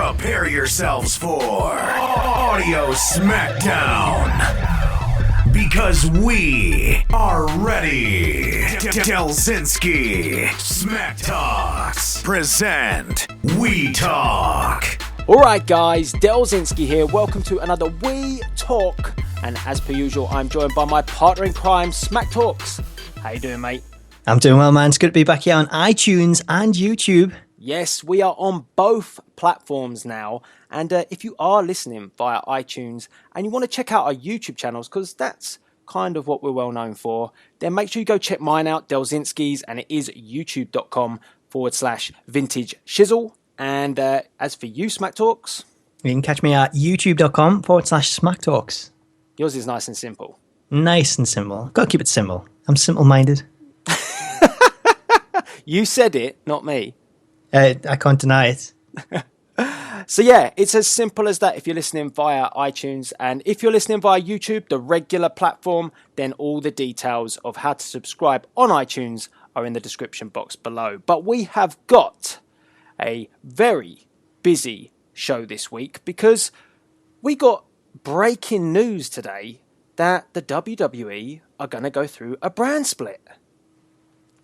Prepare yourselves for Audio Smackdown. Because we are ready. Delzinski Smack Talks present We Talk. Alright guys, Delzinski here. Welcome to another We Talk. And as per usual, I'm joined by my partner in crime, Smack Talks. How you doing, mate? I'm doing well, man. It's good to be back here on iTunes and YouTube. Yes, we are on both platforms now. And if you are listening via iTunes and you want to check out our YouTube channels, because that's kind of what we're well known for, then make sure you go check mine out, Delzinski's, and it is youtube.com/vintage shizzle. And as for you, Smack Talks, you can catch me at youtube.com/Smack Talks. Yours is nice and simple. Nice and simple. Gotta keep it simple. I'm simple-minded. You said it, not me. I can't deny it. So yeah, it's as simple as that if you're listening via iTunes. And if you're listening via YouTube, the regular platform, then all the details of how to subscribe on iTunes are in the description box below. But we have got a very busy show this week because we got breaking news today that the WWE are going to go through a brand split.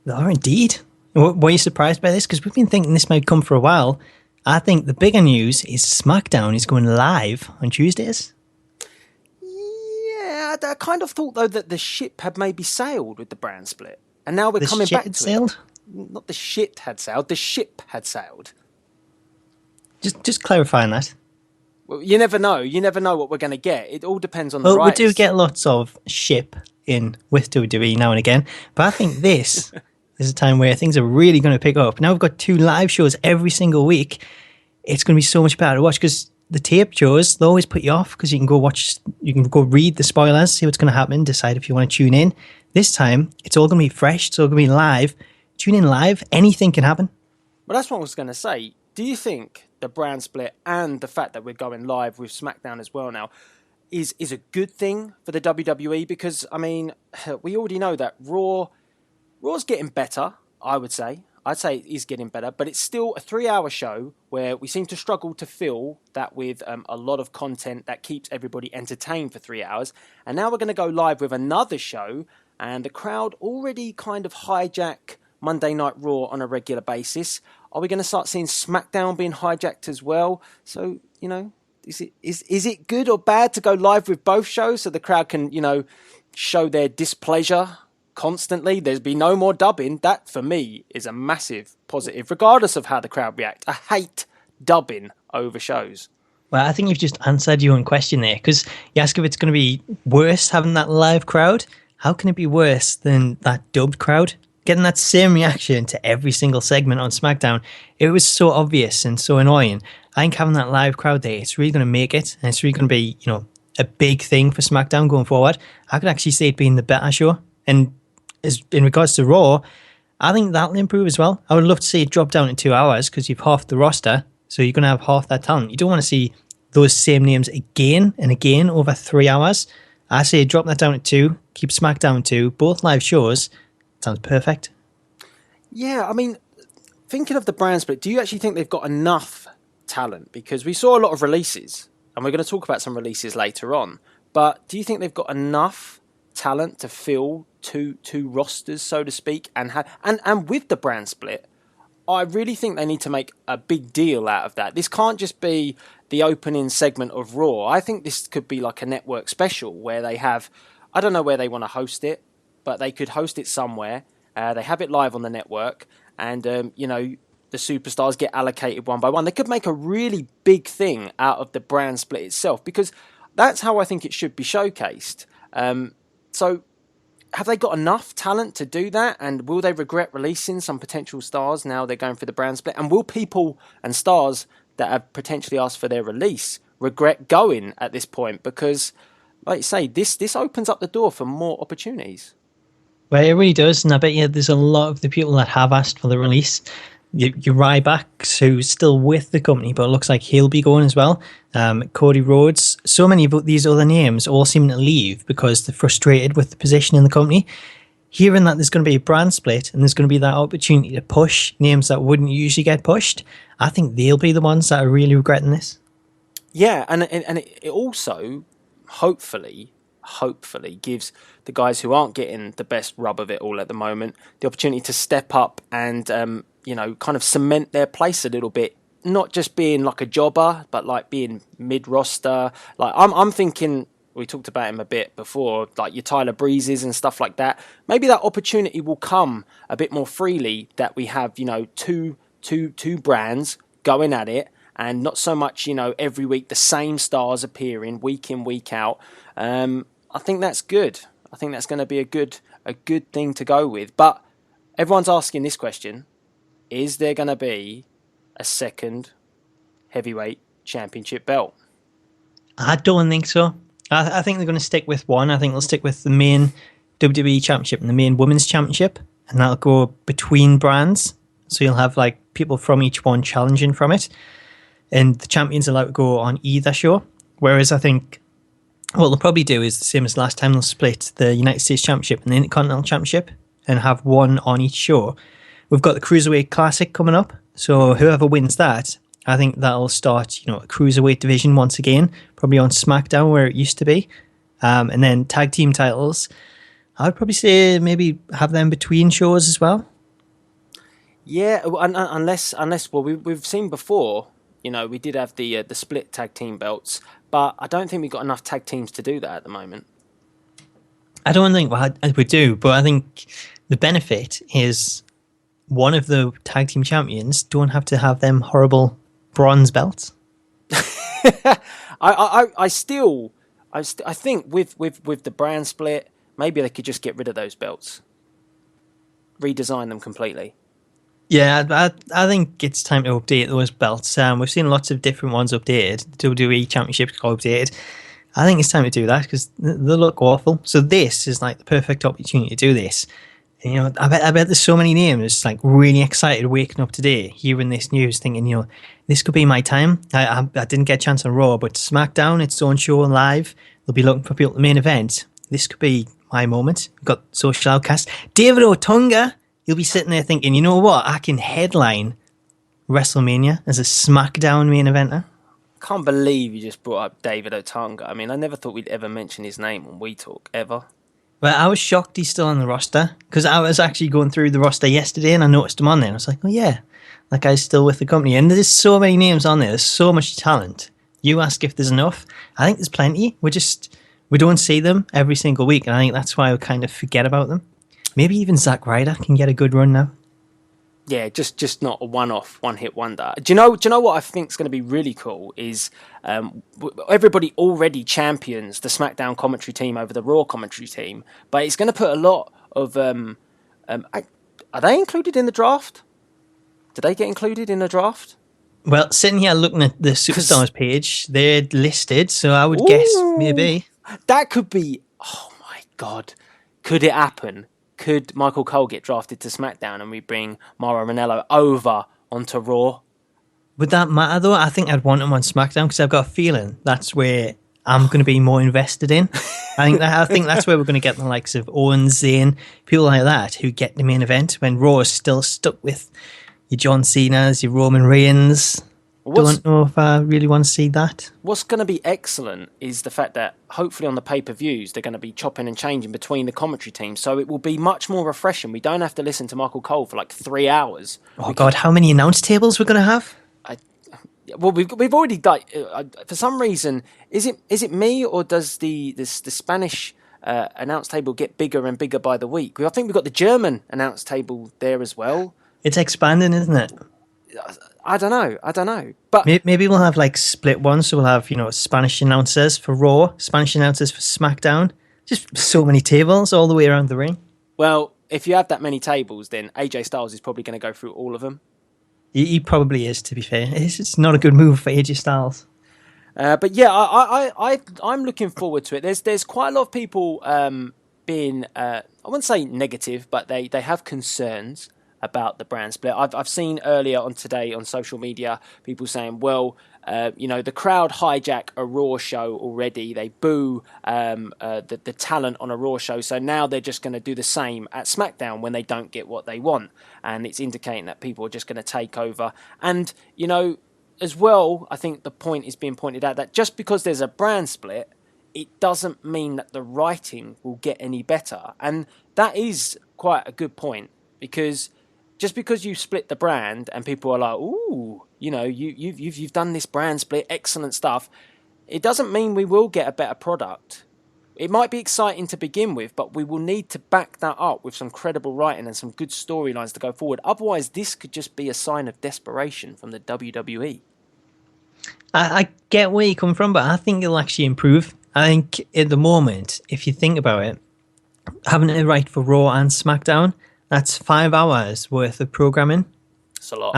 They are indeed. Were you surprised by this? Because we've been thinking this might come for a while. I think the bigger news is Smackdown is going live on Tuesdays. Yeah, I kind of thought, though, that the ship had maybe sailed with the brand split. And now we're coming back to it. Sailed? Not the shit had sailed, the ship had sailed. Just clarifying that. Well, you never know. You never know what we're going to get. It all depends on the writers. We do get lots of ship in with WWE now and again. But I think this... There's a time where things are really going to pick up. Now we've got 2 live shows every single week. It's going to be so much better to watch because the tape shows, they always put you off because you can go read the spoilers, see what's going to happen, decide if you want to tune in. This time, it's all going to be fresh. It's all going to be live. Tune in live. Anything can happen. Well, that's what I was going to say. Do you think the brand split and the fact that we're going live with SmackDown as well now is a good thing for the WWE? Because, I mean, we already know that Raw's getting better, I would say. I'd say it is getting better, but it's still a 3-hour show where we seem to struggle to fill that with a lot of content that keeps everybody entertained for 3 hours. And now we're going to go live with another show, and the crowd already kind of hijack Monday Night Raw on a regular basis. Are we going to start seeing SmackDown being hijacked as well? So, you know, is it good or bad to go live with both shows so the crowd can, you know, show their displeasure constantly? There's been no more dubbing. That for me is a massive positive, regardless of how the crowd react. I hate dubbing over shows. Well, I think you've just answered your own question there, because you ask if it's going to be worse having that live crowd. How can it be worse than that dubbed crowd? Getting that same reaction to every single segment on SmackDown, it was so obvious and so annoying. I think having that live crowd there, it's really going to make it, and it's really going to be, you know, a big thing for SmackDown going forward. I could actually see it being the better show. And in regards to Raw, I think that'll improve as well. I would love to see it drop down in 2 hours because you've half the roster, so you're going to have half that talent. You don't want to see those same names again and again over 3 hours. I say drop that down to 2, keep SmackDown 2, both live shows. Sounds perfect. Yeah, I mean, thinking of the brand split, do you actually think they've got enough talent? Because we saw a lot of releases, and we're going to talk about some releases later on, but do you think they've got enough talent to fill two rosters, so to speak, and with the brand split, I really think they need to make a big deal out of that. This can't just be the opening segment of Raw. I think this could be like a network special where they have, I don't know where they want to host it, but they could host it somewhere. They have it live on the network, and you know, the superstars get allocated one by one. They could make a really big thing out of the brand split itself, because that's how I think it should be showcased. So have they got enough talent to do that? And will they regret releasing some potential stars now they're going for the brand split? And will people and stars that have potentially asked for their release regret going at this point? Because, like you say, this opens up the door for more opportunities. Well, it really does. And I bet you there's a lot of the people that have asked for the release. Your Ryback, who's still with the company, but it looks like he'll be going as well. Cody Rhodes. So many of these other names all seem to leave because they're frustrated with the position in the company. hearing that there's going to be a brand split and there's going to be that opportunity to push names that wouldn't usually get pushed, I think they'll be the ones that are really regretting this. Yeah, and it also hopefully gives the guys who aren't getting the best rub of it all at the moment the opportunity to step up and kind of cement their place a little bit. Not just being like a jobber, but like being mid-roster. Like I'm thinking, we talked about him a bit before, like your Tyler Breezes and stuff like that. Maybe that opportunity will come a bit more freely, that we have, two brands going at it, and not so much, every week the same stars appearing week in, week out. I think that's good. I think that's going to be a good thing to go with. But everyone's asking this question: is there going to be a second heavyweight championship belt? I don't think so. I think they're going to stick with one. I think they'll stick with the main WWE Championship and the main Women's Championship, and that'll go between brands. So you'll have like people from each one challenging from it, and the champions are allowed to go on either show. Whereas I think what they'll probably do is the same as last time. They'll split the United States Championship and the Intercontinental Championship and have one on each show. We've got the Cruiserweight Classic coming up, so whoever wins that, I think that'll start, a Cruiserweight division once again, probably on Smackdown where it used to be. And then tag team titles, I would probably say maybe have them between shows as well. Yeah, unless we've seen before, we did have the split tag team belts, but I don't think we've got enough tag teams to do that at the moment. I don't think we do, but I think the benefit is one of the tag team champions don't have to have them horrible bronze belts. I think with the brand split, maybe they could just get rid of those belts, redesign them completely. Yeah, I think it's time to update those belts. We've seen lots of different ones updated. The WWE Championship's got updated. I think it's time to do that because they look awful. So this is like the perfect opportunity to do this. And, I bet there's so many names like really excited waking up today, hearing this news, thinking, this could be my time. I didn't get a chance on Raw, but SmackDown, its own show live. They'll be looking for people at the main event. This could be my moment. We've got Social Outcast. David Otunga, he'll be sitting there thinking, you know what? I can headline WrestleMania as a SmackDown main eventer. Can't believe you just brought up David Otunga. I mean, I never thought we'd ever mention his name when we talk, ever. Well, I was shocked he's still on the roster because I was actually going through the roster yesterday and I noticed him on there. And I was like, oh yeah, that guy's still with the company. And there's so many names on there. There's so much talent. You ask if there's enough. I think there's plenty. We don't see them every single week. And I think that's why we kind of forget about them. Maybe even Zack Ryder can get a good run now. Yeah, just not a one-hit wonder. Do you know what I think is going to be really cool is everybody already champions the SmackDown commentary team over the Raw commentary team, but it's going to put a lot of are they included in the draft? Did they get included in the draft? Well, sitting here looking at the Superstars page, they're listed, so I would guess maybe. That could be, oh my God, could it happen? Could Michael Cole get drafted to SmackDown and we bring Mauro Ranallo over onto Raw? Would that matter though? I think I'd want him on SmackDown because I've got a feeling that's where I'm going to be more invested in. I think that's where we're going to get the likes of Owens, Zayn, people like that who get the main event when Raw is still stuck with your John Cena's, your Roman Reigns. Don't know if I really want to see that. What's going to be excellent is the fact that hopefully on the pay-per-views they're going to be chopping and changing between the commentary teams, so it will be much more refreshing. We don't have to listen to Michael Cole for like 3 hours. Oh God, how many announce tables we're going to have? We've already done. For some reason, is it me or does the Spanish announce table get bigger and bigger by the week? I think we've got the German announce table there as well. It's expanding, isn't it? I don't know. But maybe we'll have like split ones. So we'll have, Spanish announcers for Raw, Spanish announcers for SmackDown. Just so many tables all the way around the ring. Well, if you have that many tables, then AJ Styles is probably going to go through all of them. He probably is, to be fair. It's not a good move for AJ Styles. But yeah, I'm looking forward to it. There's quite a lot of people being, I wouldn't say negative, but they have concerns about the brand split. I've seen earlier on today on social media people saying, well, the crowd hijack a Raw show already. They boo the talent on a Raw show. So now they're just going to do the same at SmackDown when they don't get what they want. And it's indicating that people are just going to take over. And, as well, I think the point is being pointed out that just because there's a brand split, it doesn't mean that the writing will get any better. And that is quite a good point, because just because you split the brand and people are like, ooh, you've done this brand split, excellent stuff, it doesn't mean we will get a better product. It might be exciting to begin with, but we will need to back that up with some credible writing and some good storylines to go forward. Otherwise, this could just be a sign of desperation from the WWE. I get where you come from, but I think it'll actually improve. I think at the moment, if you think about it, having it right for Raw and SmackDown, that's 5 hours worth of programming. It's a lot.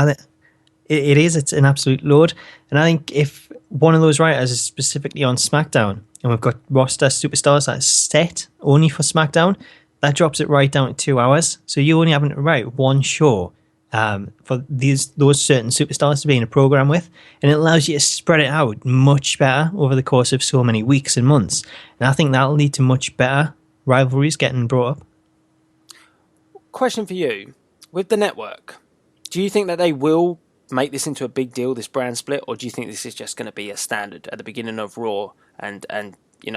It is. It's an absolute load. And I think if one of those writers is specifically on SmackDown, and we've got roster superstars that's set only for SmackDown, that drops it right down to 2 hours. So you only having to write one show for those certain superstars to be in a program with, and it allows you to spread it out much better over the course of so many weeks and months. And I think that'll lead to much better rivalries getting brought up. Question for you. With the network, do you think that they will make this into a big deal, this brand split, or do you think this is just going to be a standard at the beginning of Raw and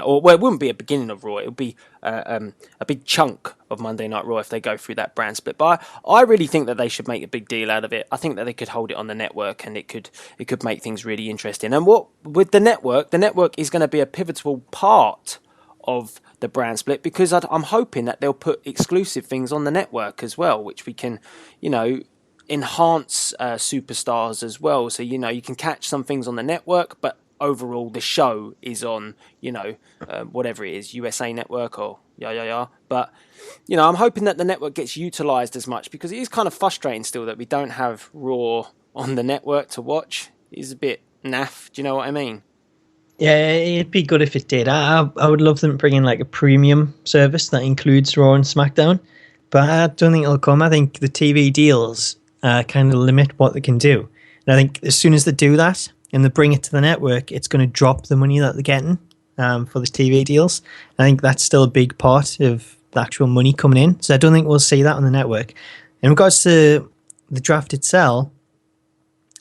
or it wouldn't be a beginning of Raw, it would be a big chunk of Monday Night Raw if they go through that brand split. But I really think that they should make a big deal out of it. I think that they could hold it on the network, and it could make things really interesting. And with the network is going to be a pivotal part of the brand split, because I'm hoping that they'll put exclusive things on the network as well, which we can, enhance superstars as well. So, you can catch some things on the network, but overall the show is on, whatever it is, USA Network or But, I'm hoping that the network gets utilised as much, because it is kind of frustrating still that we don't have Raw on the network to watch. It's a bit naff, do you know what I mean? Yeah, it'd be good if it did. I would love them to bring in like a premium service that includes Raw and SmackDown, but I don't think it'll come. I think the TV deals kind of limit what they can do. And I think as soon as they do that and they bring it to the network, it's going to drop the money that they're getting for the TV deals. I think that's still a big part of the actual money coming in. So I don't think we'll see that on the network. In regards to the draft itself,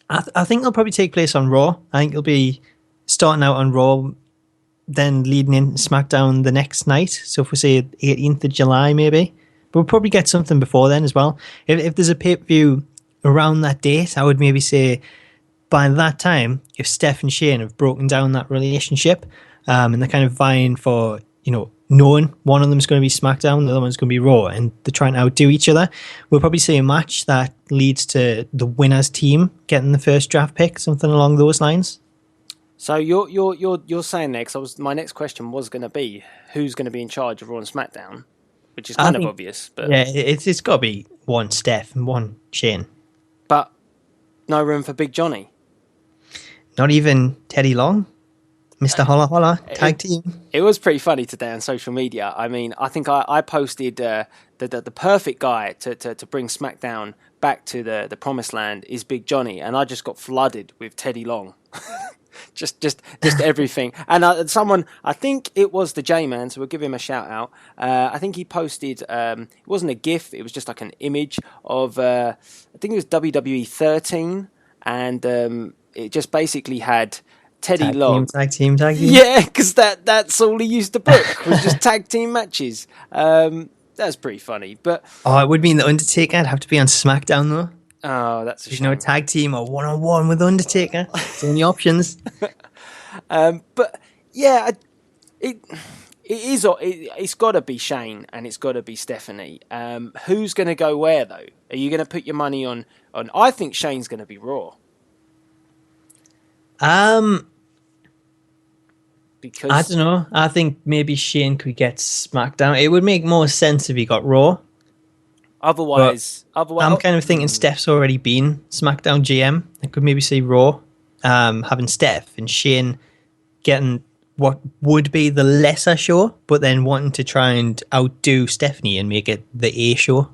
I think it'll probably take place on Raw. I think it'll be starting out on Raw, then leading into SmackDown the next night. So if we say 18th of July, maybe. But we'll probably get something before then as well. If there's a pay-per-view around that date, I would maybe say by that time, if Steph and Shane have broken down that relationship and they're kind of vying for, knowing one of them is going to be SmackDown, the other one's going to be Raw, and they're trying to outdo each other, we'll probably see a match that leads to the winner's team getting the first draft pick, something along those lines. So you're saying there, because my next question was going to be who's going to be in charge of Raw and SmackDown, which is kind of obvious. But yeah, it's got to be one Steph and one Shane. But no room for Big Johnny. Not even Teddy Long, Mr. Holla Holla tag team. It was pretty funny today on social media. I mean, I think I posted the perfect guy to bring SmackDown back to the promised land is Big Johnny, and I just got flooded with Teddy Long. just everything. And someone, I think it was the J-Man, so we'll give him a shout out. I think he posted, it wasn't a GIF, it was just like an image of, I think it was WWE 13, and it just basically had Teddy Long. Tag team. Yeah, because that's all he used to book, was just tag team matches. That's pretty funny. But it would mean the Undertaker. I'd have to be on SmackDown though. Oh, that's a shame. Tag team or one-on-one with Undertaker. It's only options. But yeah, it's got to be Shane and it's got to be Stephanie. Who's going to go where though? Are you going to put your money on? I think Shane's going to be Raw. Because I don't know. I think maybe Shane could get SmackDown. It would make more sense if he got Raw. Otherwise, I'm kind of thinking Steph's already been SmackDown GM. I could maybe see Raw having Steph and Shane getting what would be the lesser show, but then wanting to try and outdo Stephanie and make it the A show.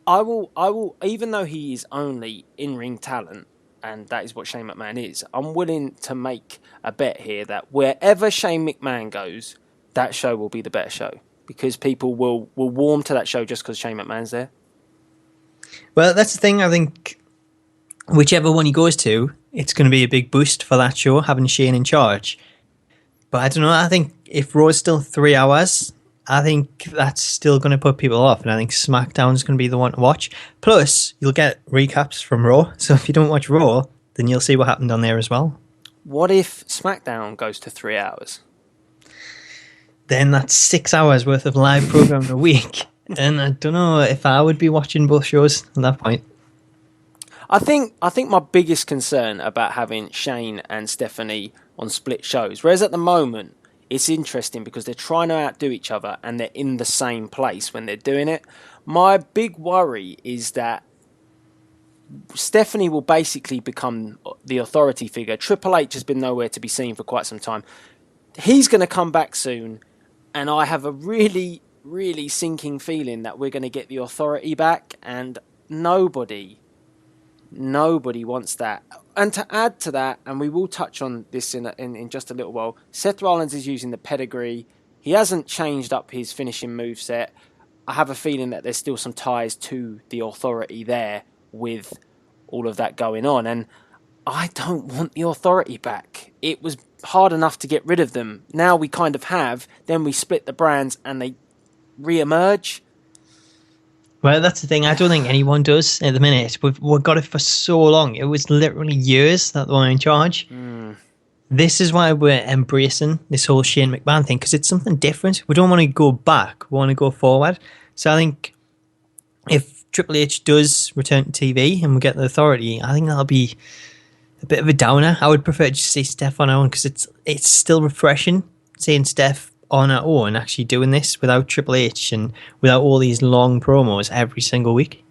I will. Even though he is only in-ring talent, and that is what Shane McMahon is, I'm willing to make a bet here that wherever Shane McMahon goes, that show will be the better show because people will warm to that show just because Shane McMahon's there. Well, that's the thing. I think whichever one he goes to, it's going to be a big boost for that show, having Shane in charge. But I don't know. I think if Raw's still 3 hours, I think that's still going to put people off. And I think SmackDown is going to be the one to watch. Plus, you'll get recaps from Raw. So if you don't watch Raw, then you'll see what happened on there as well. What if SmackDown goes to 3 hours? Then that's 6 hours worth of live program a week. And I don't know if I would be watching both shows at that point. I think my biggest concern about having Shane and Stephanie on split shows, whereas at the moment it's interesting because they're trying to outdo each other and they're in the same place when they're doing it. My big worry is that Stephanie will basically become the authority figure. Triple H has been nowhere to be seen for quite some time. He's going to come back soon, and I have a really, really sinking feeling that we're going to get the authority back, and nobody wants that. And to add to that, and we will touch on this in just a little while, Seth Rollins is using the pedigree. He hasn't changed up his finishing moveset. I have a feeling that there's still some ties to the authority there with all of that going on. And I don't want the authority back. It was hard enough to get rid of them. Now we kind of have. Then we split the brands and they re-emerge. Well, that's the thing. I don't think anyone does at the minute. We've got it for so long. It was literally years that they were in charge. This is why we're embracing this whole Shane McMahon thing, because it's something different. We don't want to go back. We want to go forward. So I think if Triple H does return to TV and we get the authority, I think that'll be a bit of a downer. I would prefer to just see Steph on her own because it's still refreshing seeing Steph on her own actually doing this without Triple H and without all these long promos every single week.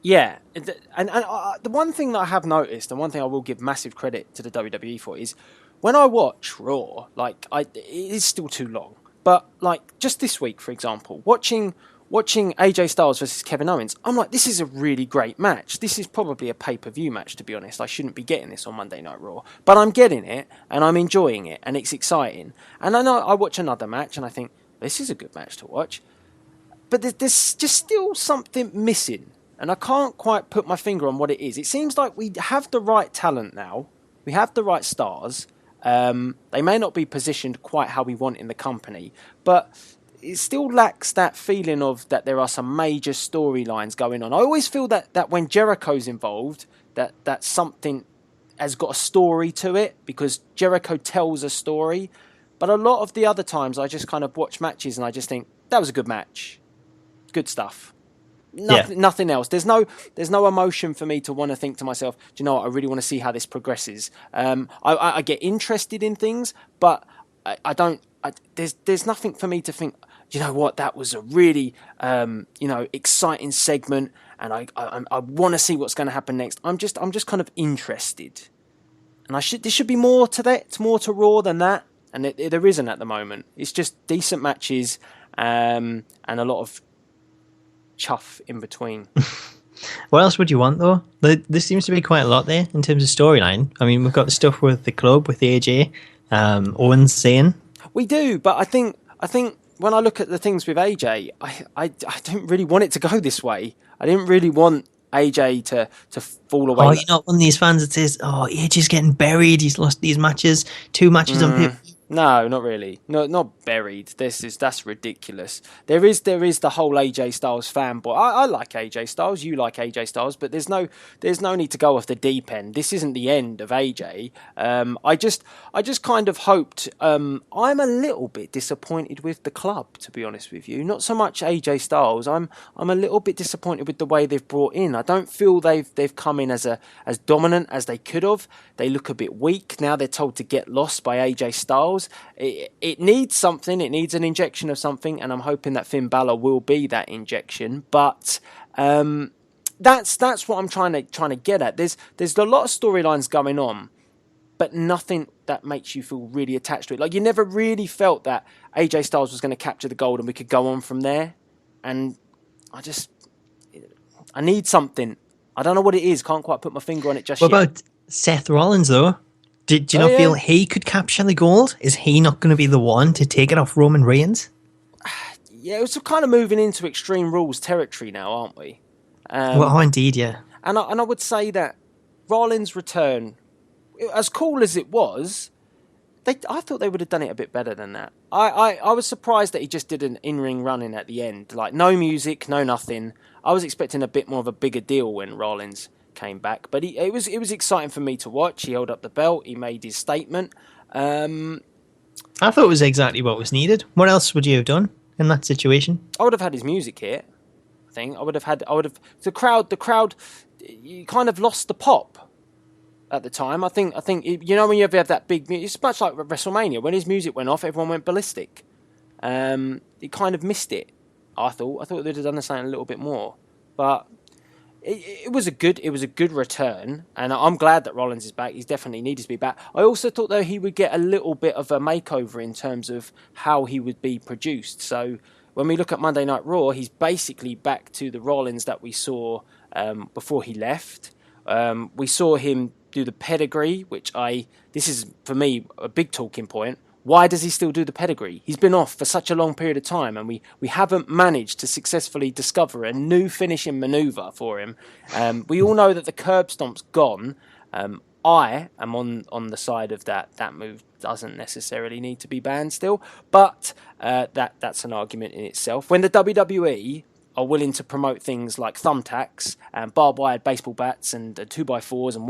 Yeah, and the one thing that I have noticed, and one thing I will give massive credit to the WWE for, is when I watch Raw, it is still too long. But like just this week, for example, watching AJ Styles versus Kevin Owens, I'm like, this is a really great match. This is probably a pay-per-view match, to be honest. I shouldn't be getting this on Monday Night Raw. But I'm getting it, and I'm enjoying it, and it's exciting. And I know I watch another match, and I think, this is a good match to watch. But there's just still something missing. And I can't quite put my finger on what it is. It seems like we have the right talent now. We have the right stars. They may not be positioned quite how we want in the company, but it still lacks that feeling of that there are some major storylines going on. I always feel that when Jericho's involved, that something has got a story to it because Jericho tells a story. But a lot of the other times I just kind of watch matches and I just think, that was a good match. Good stuff. Nothing else. There's no emotion for me to want to think to myself, do you know what, I really want to see how this progresses. I get interested in things, but I don't. There's nothing for me to think, do you know what, that was a really exciting segment, and I want to see what's going to happen next. I'm just kind of interested, and there should be more to that. It's more to Raw than that, and there isn't at the moment. It's just decent matches and a lot of chuff in between. What else would you want though? There seems to be quite a lot there in terms of storyline. I mean, we've got the stuff with the club with AJ, Owens saying. We do, but I think when I look at the things with AJ, I don't really want it to go this way. I didn't really want AJ to fall away. Oh, you're not one of these fans that says, "Oh, AJ's getting buried. He's lost these matches, 2 matches on pay." No, not really. No, not buried. That's ridiculous. There is the whole AJ Styles fanboy. I like AJ Styles. You like AJ Styles, but there's no need to go off the deep end. This isn't the end of AJ. I just kind of hoped. I'm a little bit disappointed with the club, to be honest with you. Not so much AJ Styles. I'm a little bit disappointed with the way they've brought in. I don't feel they've come in as dominant as they could have. They look a bit weak now. They're told to get lost by AJ Styles. It needs something. It needs an injection of something, and I'm hoping that Finn Balor will be that injection. But that's what I'm trying to get at. There's a lot of storylines going on, but nothing that makes you feel really attached to it. Like you never really felt that AJ Styles was going to capture the gold and we could go on from there. And I need something. I don't know what it is. Can't quite put my finger on it just What yet. about Seth Rollins, though? Do you not feel he could capture the gold? Is he not going to be the one to take it off Roman Reigns? Yeah, we're kind of moving into Extreme Rules territory now, aren't we? Well, indeed, yeah. And I would say that Rollins' return, as cool as it was, I thought they would have done it a bit better than that. I was surprised that he just did an in-ring run-in at the end. Like, no music, no nothing. I was expecting a bit more of a bigger deal when Rollins came back. But it was exciting for me to watch. He held up the belt. He made his statement. I thought it was exactly what was needed. What else would you have done in that situation? I would have had his music here. The crowd, you kind of lost the pop at the time. I think you know, when you ever have that big, it's much like WrestleMania. When his music went off, everyone went ballistic. He kind of missed it. I thought they'd have done something a little bit more, but it was a good return, and I'm glad that Rollins is back. He's definitely needed to be back. I also thought though he would get a little bit of a makeover in terms of how he would be produced. So when we look at Monday Night Raw, he's basically back to the Rollins that we saw before he left. We saw him do the pedigree, this is for me a big talking point. Why does he still do the pedigree? He's been off for such a long period of time, and we haven't managed to successfully discover a new finishing maneuver for him. We all know that the curb stomp's gone. I am on the side of that move doesn't necessarily need to be banned still, but that's an argument in itself. When the WWE are willing to promote things like thumbtacks and barbed wire baseball bats and 2x4s and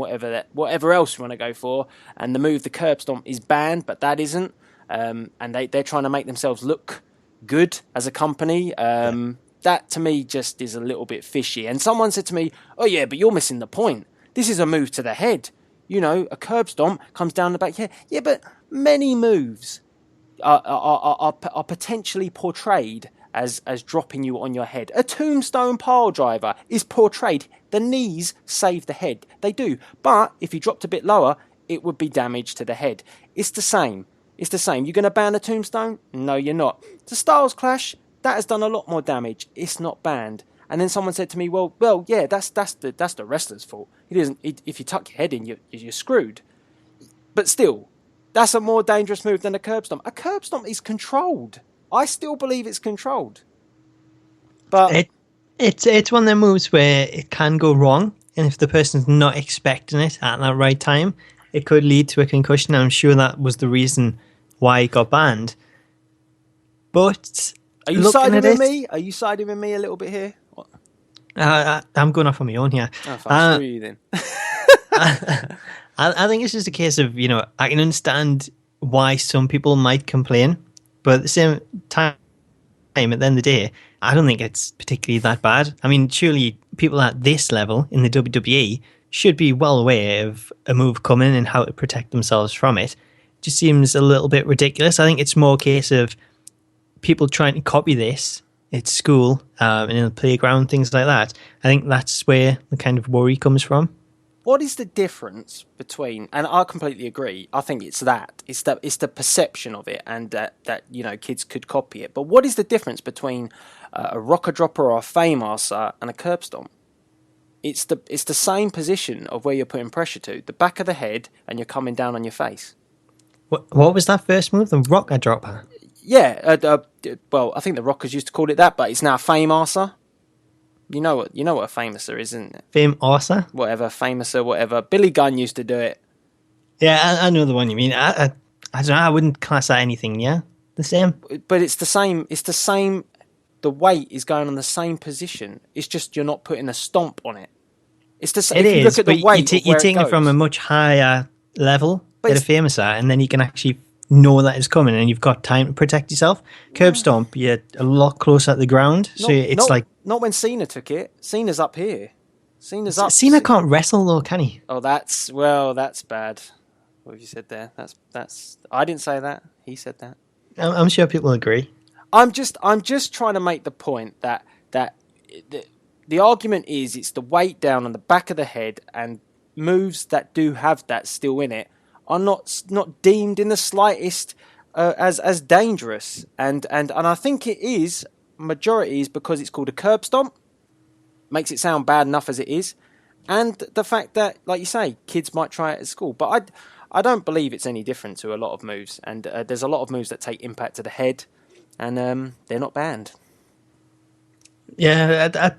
whatever else you want to go for, and the curb stomp is banned, but that isn't, and they're trying to make themselves look good as a company. That to me just is a little bit fishy. And someone said to me, "Oh yeah, but you're missing the point. This is a move to the head. You know, a curb stomp comes down the back here. Yeah, but many moves are potentially portrayed as dropping you on your head. A tombstone pile driver is portrayed. The knees save the head. They do. But if you dropped a bit lower, it would be damage to the head. It's the same. You're going to ban a tombstone? No, you're not. The Styles Clash, that has done a lot more damage. It's not banned. And then someone said to me, well, yeah, that's the wrestler's fault. If you tuck your head in, you're screwed. But still, that's a more dangerous move than a curb stomp. A curb stomp is controlled. I still believe it's controlled. But it's one of them moves where it can go wrong, and if the person's not expecting it at that right time, it could lead to a concussion. I'm sure that was the reason why it got banned. But are you siding with me? Are you siding with me a little bit here? I'm going off on my own here. Oh, fine. Screw you then. I think it's just a case of, I can understand why some people might complain, but at the same time, at the end of the day, I don't think it's particularly that bad. I mean, surely people at this level in the WWE should be well aware of a move coming and how to protect themselves from it. It just seems a little bit ridiculous. I think it's more a case of people trying to copy this at school and in the playground, things like that. I think that's where the kind of worry comes from. What is the difference between, and I completely agree, I think it's the perception of it, and that kids could copy it. But what is the difference between a rocker dropper or a Fame-Arser and a curb stomp? It's the same position of where you're putting pressure to, the back of the head, and you're coming down on your face. What was that first move? The rocker dropper? Yeah, well, I think the Rockers used to call it that, but it's now Fame-Arser. You know what a Fame-Arser is, isn't it? Fame-Arser? Whatever, Fame-Arser, whatever. Billy Gunn used to do it. Yeah, I know the one you mean. I don't know, I wouldn't class that anything, yeah? The same? But it's the same. The weight is going on the same position. It's just you're not putting a stomp on it. It's the same. It is, look at the weight you're taking it from a much higher level than a Fame-Arser, and then you can actually know that it's coming and you've got time to protect yourself. Curb stomp, you're a lot closer at the ground. Not when Cena took it. Cena's up here. Cena's up. Cena can't wrestle though, can he? Oh, that's bad. What have you said there? That's. I didn't say that. He said that. I'm sure people agree. I'm just trying to make the point that the argument is it's the weight down on the back of the head, and moves that do have that still in it are not deemed in the slightest as dangerous, and I think it is majority is because it's called a curb stomp. makes it sound bad enough as it is, and the fact that, like you say, kids might try it at school. But I don't believe it's any different to a lot of moves, and there's a lot of moves that take impact to the head, and they're not banned. Yeah,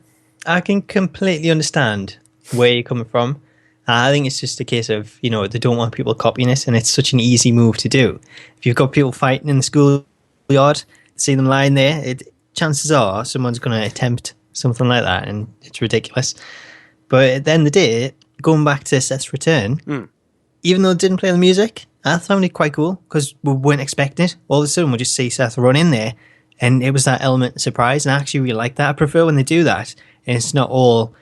I can completely understand where you're coming from. I think it's just a case of, they don't want people copying it, and it's such an easy move to do. If you've got people fighting in the schoolyard, see them lying there, chances are someone's going to attempt something like that, and it's ridiculous. But at the end of the day, going back to Seth's return, even though it didn't play the music, I found it quite cool because we weren't expecting it. All of a sudden, we just see Seth run in there, and it was that element of surprise, and I actually really like that. I prefer when they do that, and it's not all,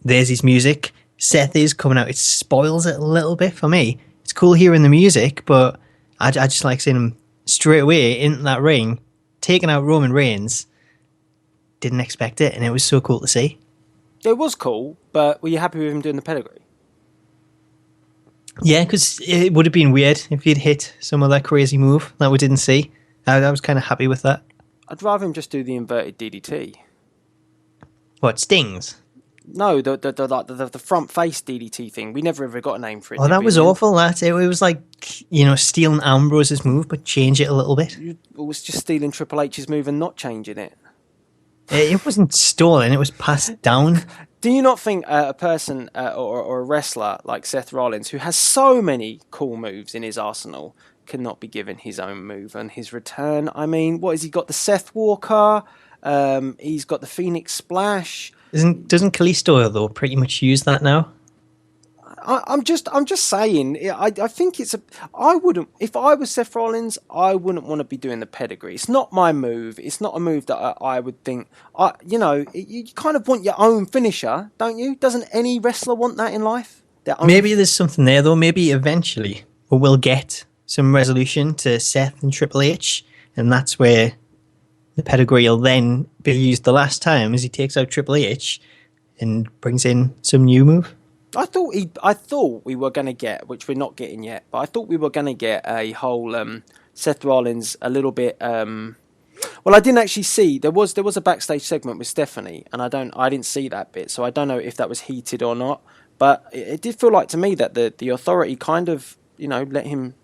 there's his music, Seth is coming out. It spoils it a little bit for me. It's cool hearing the music, but I just like seeing him straight away into that ring, taking out Roman Reigns. Didn't expect it, and it was so cool to see. It was cool, but were you happy with him doing the pedigree? Yeah, because it would have been weird if he'd hit some of that crazy move that we didn't see. I was kind of happy with that. I'd rather him just do the inverted DDT. What, Stings? No, the front face DDT thing. We never ever got a name for it. Oh, that was awful. That it was like stealing Ambrose's move, but change it a little bit. It was just stealing Triple H's move and not changing it. It wasn't stolen; it was passed down. Do you not think a person or a wrestler like Seth Rollins, who has so many cool moves in his arsenal, cannot be given his own move on his return? I mean, what has he got? The Seth Walker. He's got the Phoenix Splash. Doesn't Kalisto though pretty much use that now? I'm just saying. I think I wouldn't, if I was Seth Rollins, I wouldn't want to be doing the pedigree. It's not my move. It's not a move that I would think. You kind of want your own finisher, don't you? Doesn't any wrestler want that in life? Maybe there's something there though. Maybe eventually we'll get some resolution to Seth and Triple H, and that's where the pedigree will then be used the last time as he takes out Triple H and brings in some new move. I thought we were going to get, which we're not getting yet, but I thought we were going to get a whole Seth Rollins a little bit. Well, I didn't actually see there was a backstage segment with Stephanie, and I didn't see that bit, so I don't know if that was heated or not. But it did feel like to me that the authority kind of let him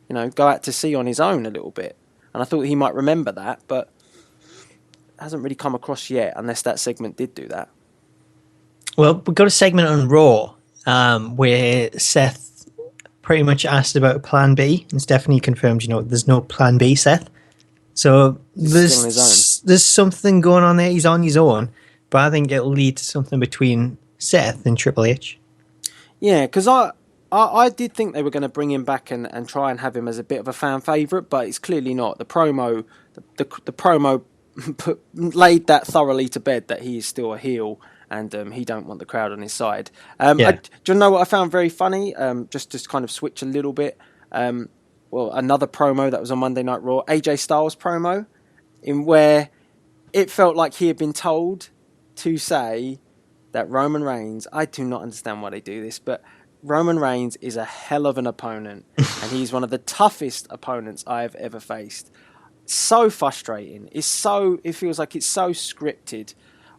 go out to sea on his own a little bit, and I thought he might remember that, but it hasn't really come across yet, unless that segment did do that. Well, we've got a segment on Raw where Seth pretty much asked about Plan B, and Stephanie confirmed, there's no Plan B, Seth. So there's something going on there. He's on his own, but I think it'll lead to something between Seth and Triple H. Yeah, because I did think they were going to bring him back and try and have him as a bit of a fan favourite, but it's clearly not. The promo laid that thoroughly to bed that he is still a heel. And he don't want the crowd on his side. Do you know what I found very funny? Just kind of switch a little bit. Another promo that was on Monday Night Raw, AJ Styles promo, in where it felt like he had been told to say that Roman Reigns, I do not understand why they do this, but Roman Reigns is a hell of an opponent, and he's one of the toughest opponents I have ever faced. So frustrating. It feels like it's so scripted.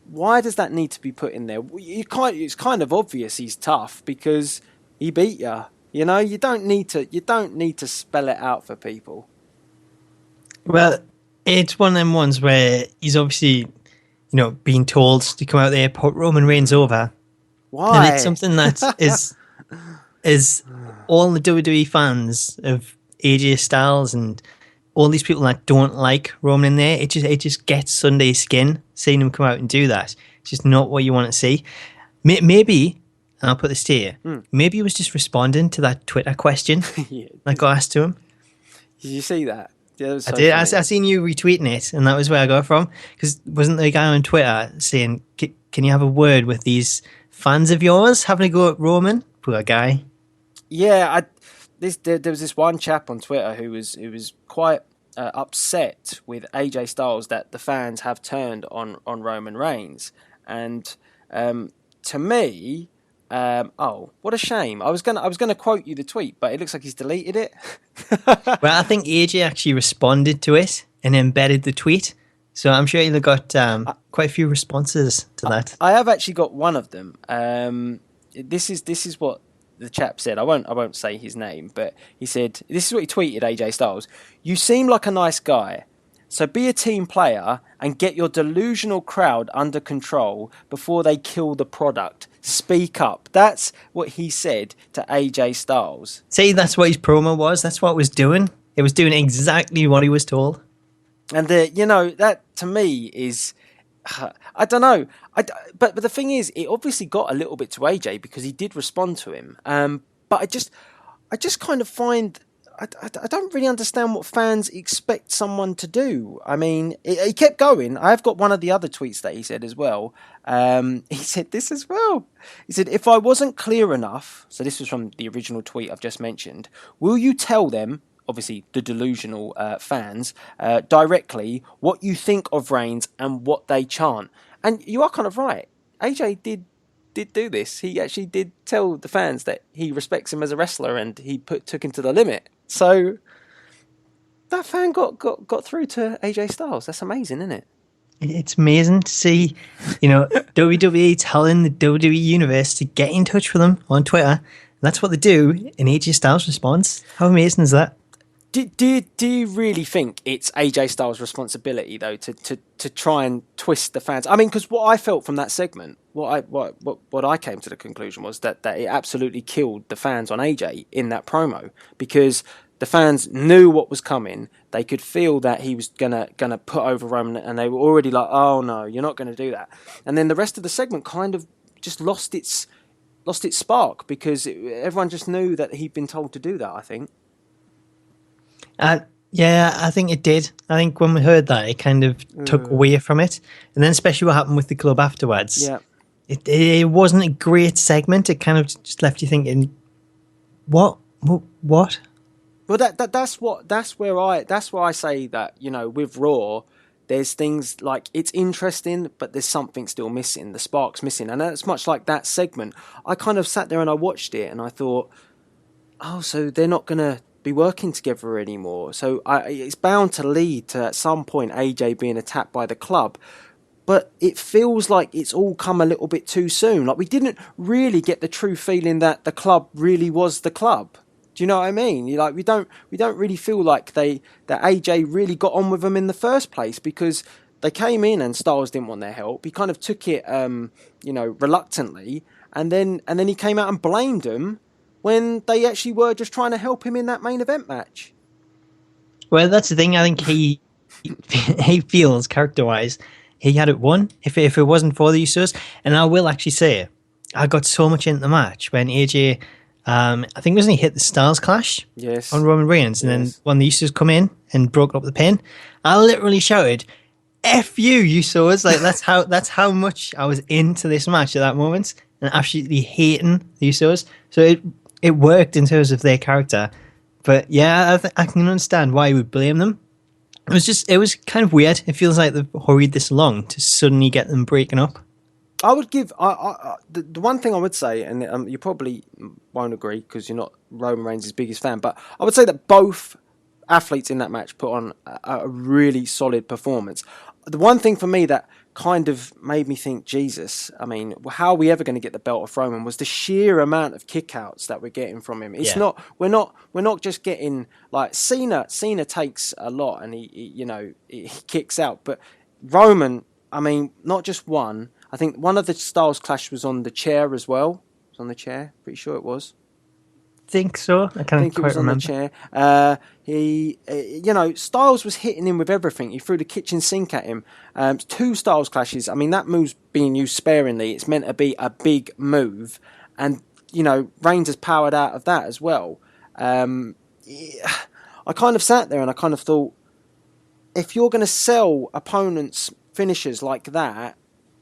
Why does that need to be put in there? It's kind of obvious he's tough because he beat you. You don't need to spell it out for people. Well, it's one of them ones where he's obviously, being told to come out there, put Roman Reigns over. Why? And it's something that is all the WWE fans of AJ Styles and all these people that don't like Roman in there, it just gets Sunday's skin seeing him come out and do that. It's just not what you want to see. Maybe, and I'll put this to you, maybe he was just responding to that Twitter question that got asked to him. Did you see that? Yeah, that was so I did. funny. I seen you retweeting it, and that was where I got it from. Because wasn't there a guy on Twitter saying, can you have a word with these fans of yours having a go at Roman? Poor guy. Yeah, there was this one chap on Twitter who was quite upset with AJ Styles that the fans have turned on Roman Reigns, and to me, what a shame. I was gonna quote you the tweet, but it looks like he's deleted it. Well, I think AJ actually responded to it and embedded the tweet, So I'm sure you've got quite a few responses to that. I have actually got one of them. This is what the chap said. I won't say his name, but he said, this is what he tweeted, AJ Styles. You seem like a nice guy, so be a team player and get your delusional crowd under control before they kill the product. Speak up. That's what he said to AJ Styles. See, that's what his promo was. That's what it was doing. It was doing exactly what he was told. And that to me is, I don't know. But the thing is, it obviously got a little bit to AJ because he did respond to him. But I just kind of find I don't really understand what fans expect someone to do. I mean, he kept going. I've got one of the other tweets that he said as well. He said this as well. He said, if I wasn't clear enough, so this was from the original tweet I've just mentioned, will you tell them, obviously the delusional fans, directly what you think of Reigns and what they chant? And you are kind of right. AJ did do this. He actually did tell the fans that he respects him as a wrestler and he took him to the limit. So that fan got through to AJ Styles. That's amazing, isn't it? It's amazing to see, WWE telling the WWE universe to get in touch with them on Twitter. And that's what they do in AJ Styles' response. How amazing is that? Do you really think it's AJ Styles' responsibility though to try and twist the fans? I mean, because what I felt from that segment, what I came to the conclusion was that it absolutely killed the fans on AJ in that promo, because the fans knew what was coming. They could feel that he was gonna put over Roman, and they were already like, "Oh no, you're not gonna do that." And then the rest of the segment kind of just lost its spark because everyone just knew that he'd been told to do that. I think. Yeah, I think it did. I think when we heard that, it kind of took away from it. And then especially what happened with the club afterwards. Yeah. It wasn't a great segment. It kind of just left you thinking, what? Well, that's where I say that, with Raw, there's things like it's interesting, but there's something still missing. The spark's missing. And that's much like that segment. I kind of sat there and I watched it and I thought, oh, so they're not going to be working together anymore. So it's bound to lead to at some point AJ being attacked by the club. But it feels like it's all come a little bit too soon. Like we didn't really get the true feeling that the club really was the club. Do you know what I mean? We don't really feel like that AJ really got on with them in the first place, because they came in and Styles didn't want their help. He kind of took it reluctantly, and then he came out and blamed them when they actually were just trying to help him in that main event match. Well, that's the thing. I think he feels, character-wise, he had it won if it wasn't for the Usos. And I will actually say, I got so much into the match when AJ, I think wasn't he hit the Styles Clash on Roman Reigns, and then when the Usos come in and broke up the pin, I literally shouted, "F you, Usos!" Like that's how much I was into this match at that moment, and absolutely hating the Usos. So it worked in terms of their character, but yeah, I can understand why you would blame them. It was kind of weird. It feels like they've hurried this along to suddenly get them breaking up. I would give the one thing I would say, and you probably won't agree because you're not Roman Reigns' biggest fan, but I would say that both athletes in that match put on a really solid performance. The one thing for me that kind of made me think, Jesus, I mean, how are we ever going to get the belt off Roman, was the sheer amount of kickouts that we're getting from him. It's not, we're not just getting like Cena takes a lot and he kicks out, but Roman, I mean, not just one. I think one of the Styles Clash was on the chair as well. It was on the chair, pretty sure it was. Think so. I can't quite remember. On the chair. Styles was hitting him with everything. He threw the kitchen sink at him. 2 Styles Clashes. I mean, that move's being used sparingly. It's meant to be a big move, and Reigns has powered out of that as well. I kind of sat there and I kind of thought, if you're going to sell opponents' finishers like that,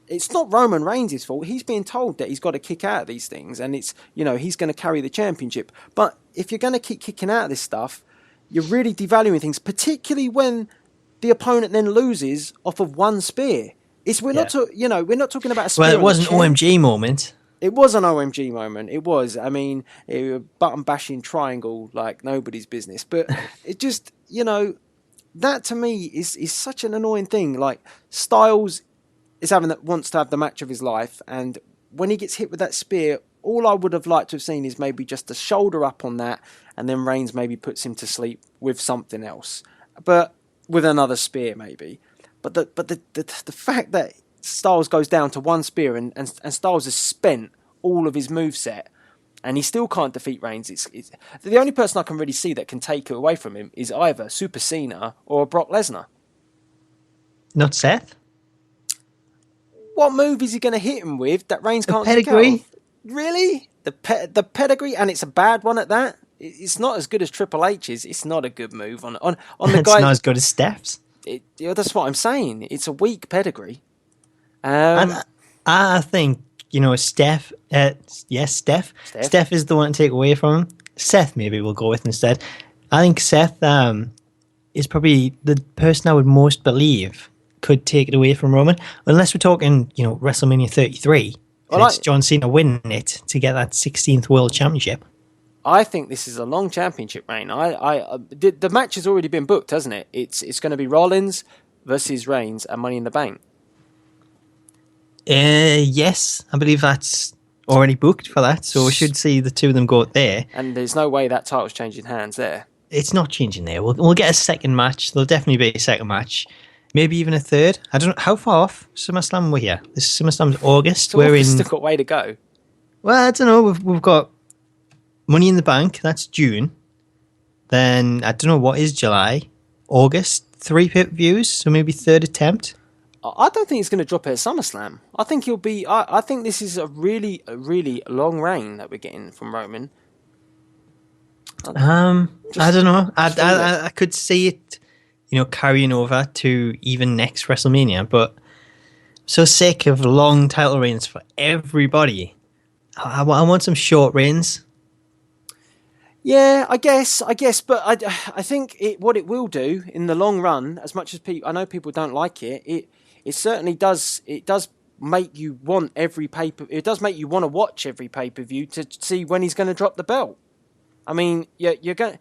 it's not Roman Reigns' fault. He's being told that he's got to kick out of these things, and it's he's going to carry the championship. But if you're going to keep kicking out of this stuff, you're really devaluing things, particularly when the opponent then loses off of one spear. We're not talking about a spear. Well, it was an OMG moment. It was an OMG moment. It was. I mean, a button bashing triangle like nobody's business. But it just that to me is such an annoying thing. Like, Styles wants to have the match of his life, and when he gets hit with that spear, all I would have liked to have seen is maybe just a shoulder up on that, and then Reigns maybe puts him to sleep with something else, but with another spear maybe. But the fact that Styles goes down to one spear and Styles has spent all of his moveset, and he still can't defeat Reigns. It's the only person I can really see that can take it away from him is either Super Cena or Brock Lesnar. Not Seth? What move is he going to hit him with that Reigns can't pedigree? kick out? Really? The pedigree, and it's a bad one at that? It's not as good as Triple H's. It's not a good move on the guy. It's not as good as Steph's. That's what I'm saying. It's a weak pedigree. And I think, Steph. Steph is the one to take away from him. Seth, maybe we'll go with instead. I think Seth is probably the person I would most believe could take it away from Roman, unless we're talking, WrestleMania 33. Well, it's John Cena winning it to get that 16th World Championship. I think this is a long championship reign. The match has already been booked, hasn't it? It's going to be Rollins versus Reigns and Money in the Bank. Yes, I believe that's already booked for that, so we should see the two of them go out there. And there's no way that title's changing hands there. It's not changing there. We'll get a second match. There'll definitely be a second match. Maybe even a third. I don't know how far off SummerSlam we're here. This SummerSlam's August. We're still got way to go. Well, I don't know. We've got Money in the Bank. That's June. Then I don't know what is July, August. 3 pay-per-views, so maybe third attempt. I don't think he's going to drop it at SummerSlam. I think he'll be. I think this is a really long reign that we're getting from Roman. I don't know. I could see it, carrying over to even next WrestleMania, but I'm so sick of long title reigns for everybody. I want some short reigns. Yeah, I guess, but I think what it will do in the long run, as much as I know people don't like it, it certainly does. It does make you want every paper. It does make you want to watch every pay-per-view to see when he's going to drop the belt. I mean, you're going.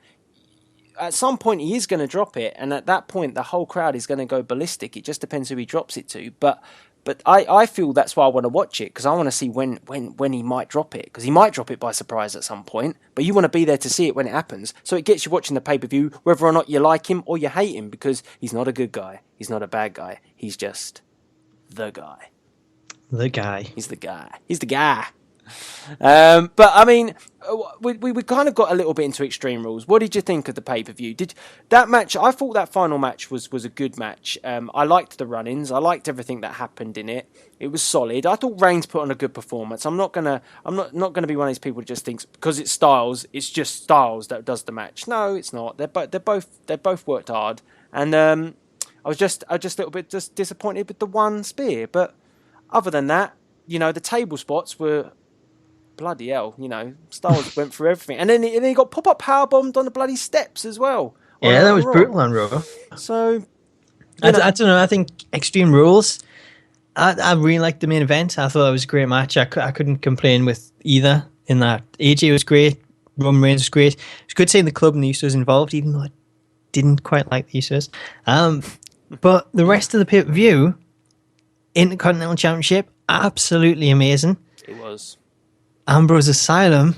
At some point, he is going to drop it, and at that point, the whole crowd is going to go ballistic. It just depends who he drops it to. But I feel that's why I want to watch it, because I want to see when he might drop it, because he might drop it by surprise at some point. But you want to be there to see it when it happens, so it gets you watching the pay-per-view, whether or not you like him or you hate him, because he's not a good guy, he's not a bad guy, he's just the guy. The guy. He's the guy. He's the guy. But I mean, we kind of got a little bit into Extreme Rules. What did you think of the pay-per-view? Did that match? I thought that final match was a good match. I liked the run-ins. I liked everything that happened in it. It was solid. I thought Reigns put on a good performance. I'm not gonna be one of these people who just thinks because it's Styles, it's just Styles that does the match. No, it's not. They both worked hard, and I was just a little bit just disappointed with the one spear. But other than that, the table spots were. Bloody hell, Styles went through everything. And then he got pop-up powerbombed on the bloody steps as well. Yeah, that was brutal on Raw. So, I don't know, I think Extreme Rules, I really liked the main event. I thought it was a great match. I couldn't complain with either in that. AJ was great, Roman Reigns was great. It's good seeing the club and the Usos involved, even though I didn't quite like the Usos. But the rest of the pay-per-view, Intercontinental Championship, absolutely amazing. It was. Ambrose Asylum,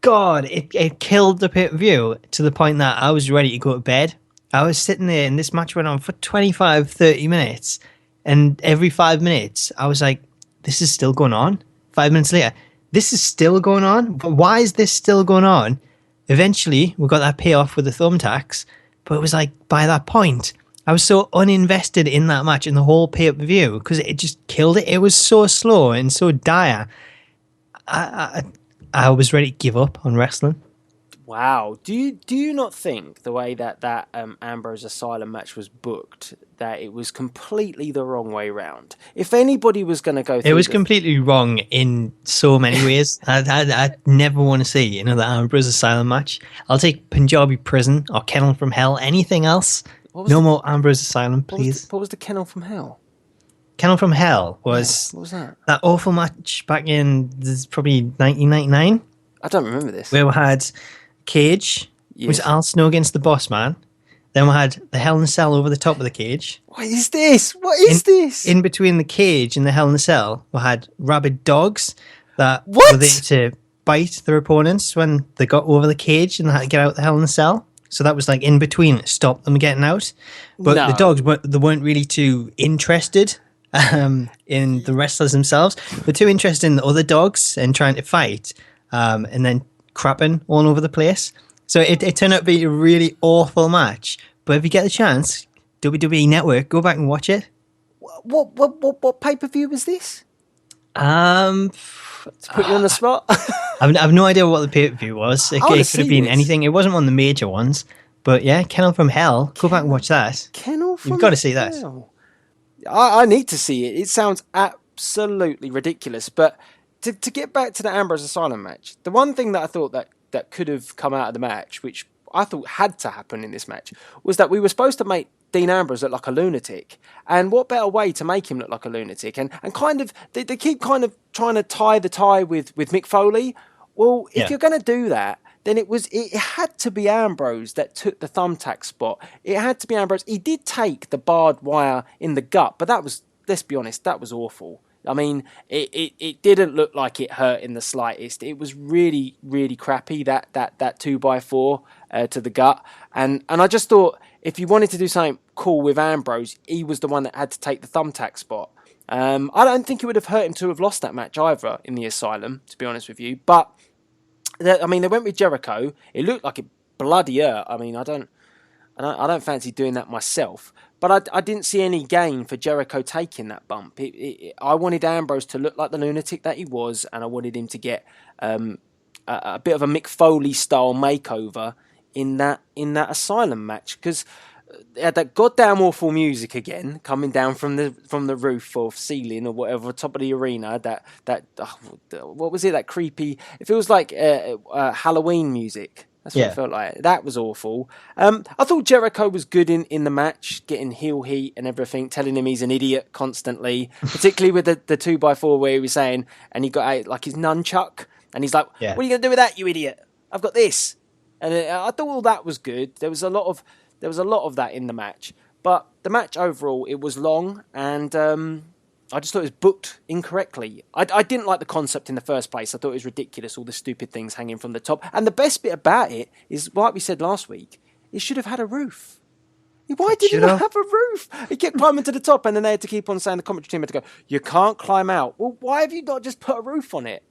God, it killed the pay-per-view to the point that I was ready to go to bed. I was sitting there and this match went on for 25, 30 minutes. And every 5 minutes, I was like, this is still going on. 5 minutes later, this is still going on? But why is this still going on? Eventually, we got that payoff with the thumbtacks. But it was like, by that point, I was so uninvested in that match, in the whole pay-per-view, because it just killed it. It was so slow and so dire. I was ready to give up on wrestling. Wow. Do you not think the way that Ambrose Asylum match was booked, that it was completely the wrong way round? If anybody was going to go through... It was completely wrong in so many ways. I never want to see another Ambrose Asylum match. I'll take Punjabi Prison or Kennel from Hell. Anything else? No more Ambrose Asylum, please. What was the Kennel from Hell? Kennel from Hell was... What was that? That awful match back in probably 1999. I don't remember this. Where we had Cage, was Al Snow against the Boss Man, Then we had the Hell in a Cell over the top of the cage. What is this? What is this? In between the cage and the Hell in a Cell, we had rabid dogs that What? were there to bite their opponents when they got over the cage and they had to get out the Hell in a Cell. So that was like in between, stop them getting out. But No. the dogs weren't really too interested in the wrestlers themselves. They're too interested in the other dogs and trying to fight, and then crapping all over the place. So it turned out to be a really awful match. But if you get the chance, WWE Network, go back and watch it. What pay-per-view was this? To To put you on the spot? I've no idea what the pay-per-view was. It I wanna could have see been this. anything. It wasn't one of the major ones. But yeah, Kennel from Hell. Go back and watch that. Kennel from You've got to see that. Hell. I need to see it. It sounds absolutely ridiculous. But to get back to the Ambrose Asylum match, the one thing that I thought that could have come out of the match, which I thought had to happen in this match, was that we were supposed to make Dean Ambrose look like a lunatic. And what better way to make him look like a lunatic? And kind of, they keep kind of trying to tie the tie with Mick Foley. Well, if you're going to do that, then it had to be Ambrose that took the thumbtack spot. It had to be Ambrose. He did take the barbed wire in the gut, but that was, let's be honest, that was awful. I mean, it didn't look like it hurt in the slightest. It was really, really crappy, that 2x4 to the gut. And I just thought, if you wanted to do something cool with Ambrose, he was the one that had to take the thumbtack spot. I don't think it would have hurt him to have lost that match either in the Asylum, to be honest with you. But, they went with Jericho. It looked like it bloody hurt. I mean, I don't fancy doing that myself. But I didn't see any gain for Jericho taking that bump. I wanted Ambrose to look like the lunatic that he was, and I wanted him to get a bit of a Mick Foley style makeover in that Asylum match, because they had that goddamn awful music again coming down from the roof or ceiling or whatever, top of the arena. What was it? That creepy. It feels like Halloween music. That's what it felt like. That was awful. I thought Jericho was good in the match, getting heel heat and everything, telling him he's an idiot constantly, particularly with the 2x4 where he was saying, and he got out like his nunchuck, and he's like, what are you going to do with that, you idiot? I've got this. And I thought all that was good. There was a lot of that in the match. But the match overall, it was long, and I just thought it was booked incorrectly. I didn't like the concept in the first place. I thought it was ridiculous, all the stupid things hanging from the top. And the best bit about it is, like we said last week, it should have had a roof. Why didn't it have a roof? It kept climbing to the top, and then they had to keep on saying, the commentary team had to go, you can't climb out. Well, why have you not just put a roof on it?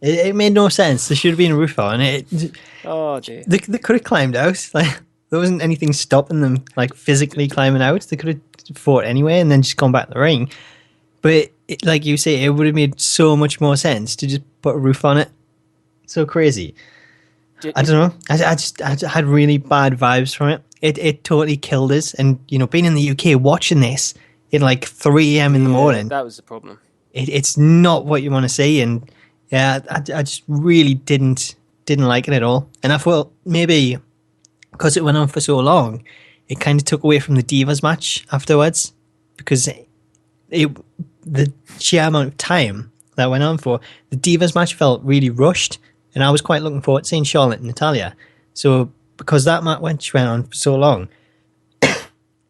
It made no sense. There should have been a roof on it. Oh, dear. They could have climbed out. Like, there wasn't anything stopping them, like, physically climbing out. They could have fought anyway and then just gone back to the ring. But like you say, it would have made so much more sense to just put a roof on it. So crazy. I don't know. I had really bad vibes from it. It totally killed us. And, being in the UK watching this at like 3 a.m. in the morning. That was the problem. It's not what you want to see. And yeah, I just really didn't like it at all. And I thought maybe because it went on for so long, it kind of took away from the Divas match afterwards. Because the sheer amount of time that went on for, the Divas match felt really rushed, and I was quite looking forward to seeing Charlotte and Natalya. So because that match went on for so long,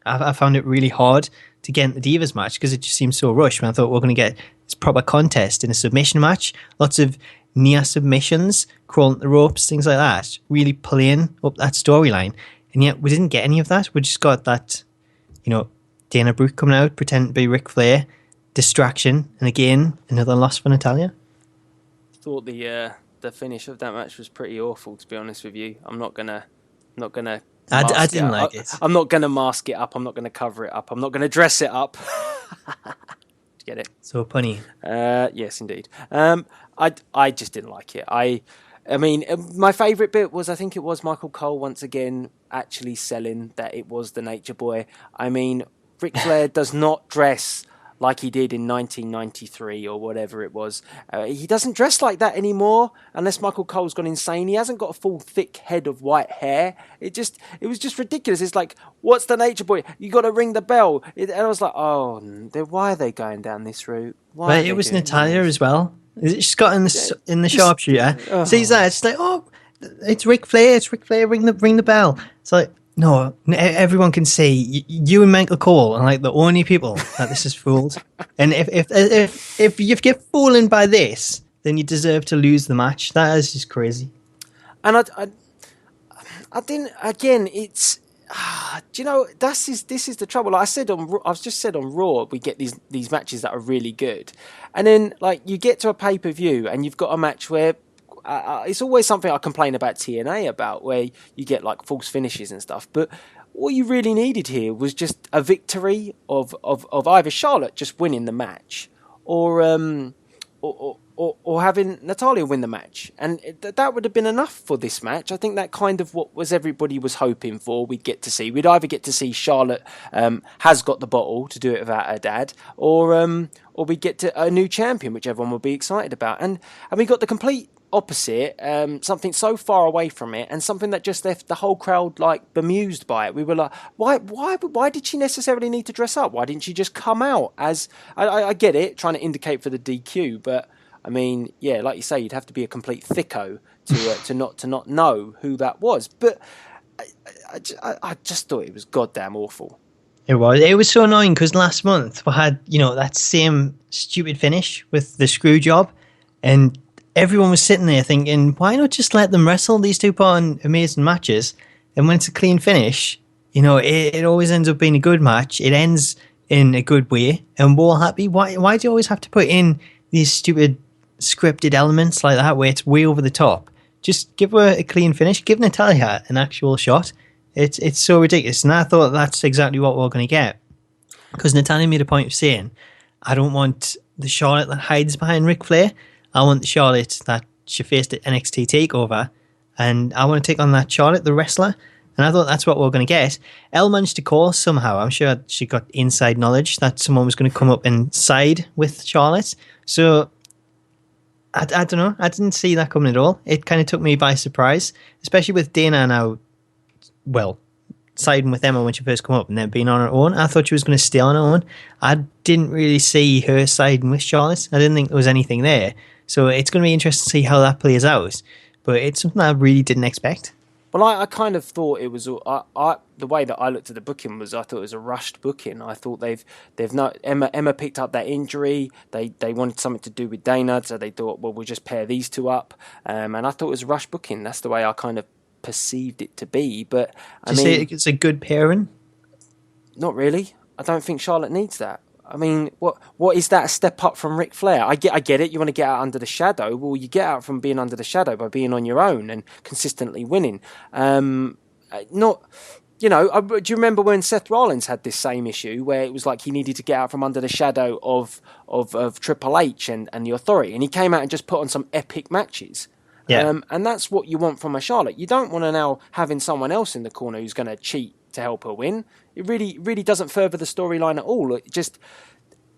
I found it really hard to get into the Divas match because it just seemed so rushed. When I thought we're going to get this proper contest in a submission match, lots of near submissions, crawling the ropes, things like that, really playing up that storyline. And yet we didn't get any of that. We just got that, Dana Brooke coming out, pretending to be Ric Flair, distraction, and again, another loss for Natalya. I thought the finish of that match was pretty awful, to be honest with you. I'm not gonna. I didn't like it. I'm not gonna mask it up. I'm not gonna cover it up. I'm not gonna dress it up. Get it? So punny. Yes, indeed. I just didn't like it. I mean, my favourite bit was, I think it was Michael Cole once again actually selling that it was the Nature Boy. I mean, Ric Flair does not dress like he did in 1993 or whatever it was. He doesn't dress like that anymore unless Michael Cole's gone insane. He hasn't got a full thick head of white hair. It was just ridiculous. It's like, what's the Nature Boy? You got to ring the bell. And I was like, oh, why are they going down this route? But it was Natalya as well. She's got in the sharpshooter. Sees that, it's like, oh, it's Ric Flair. It's Ric Flair. Ring the bell. It's like, No, everyone can see you and Michael Cole are like the only people that this has fooled. And if you get fooling by this, then you deserve to lose the match. That is just crazy. And I didn't. Again, it's. Do you know this is the trouble? Like I've just said on Raw, we get these matches that are really good, and then like you get to a pay-per-view and you've got a match where it's always something I complain about TNA about, where you get like false finishes and stuff. But what you really needed here was just a victory of either Charlotte just winning the match, or having Natalya win the match, and that would have been enough for this match. I think that kind of what was everybody was hoping for. We'd get to see. We'd either get to see Charlotte has got the bottle to do it without her dad, or we get to a new champion, which everyone would be excited about. And we got the complete opposite, something so far away from it, and something that just left the whole crowd like bemused by it. We were like, why did she necessarily need to dress up? Why didn't she just come out as? I get it, trying to indicate for the DQ, but. I mean, yeah, like you say, you'd have to be a complete thicko to not know who that was. But I just thought it was goddamn awful. It was so annoying because last month we had that same stupid finish with the screw job, and everyone was sitting there thinking, why not just let them wrestle? These two put on amazing matches, and when it's a clean finish, it always ends up being a good match. It ends in a good way, and we're all happy. Why do you always have to put in these stupid scripted elements like that where it's way over the top? Just give her a clean finish. Give Natalya an actual shot. It's so ridiculous, and I thought that's exactly what we're going to get, because Natalya made a point of saying, I don't want the Charlotte that hides behind Ric Flair. I want the Charlotte that she faced at NXT TakeOver, and I want to take on that Charlotte, the wrestler. And I thought that's what we're going to get. Elle managed to call somehow. I'm sure she got inside knowledge that someone was going to come up and side with Charlotte. So I don't know. I didn't see that coming at all. It kind of took me by surprise, especially with Dana now, siding with Emma when she first came up and then being on her own. I thought she was going to stay on her own. I didn't really see her siding with Charlotte. I didn't think there was anything there. So it's going to be interesting to see how that plays out. But it's something I really didn't expect. Well, I kind of thought it was the way that I looked at the booking was I thought it was a rushed booking. I thought they've not Emma picked up that injury. They wanted something to do with Dana, so they thought, well, we'll just pair these two up. And I thought it was a rushed booking. That's the way I kind of perceived it to be. But I mean, say it's a good pairing? Not really. I don't think Charlotte needs that. I mean, what is that a step up from Ric Flair? I get it. You want to get out under the shadow. Well, you get out from being under the shadow by being on your own and consistently winning. Do you remember when Seth Rollins had this same issue where it was like he needed to get out from under the shadow of Triple H and the Authority, and he came out and just put on some epic matches. Yeah. And that's what you want from a Charlotte. You don't want to now having someone else in the corner who's going to cheat to help her win. It really doesn't further the storyline at all.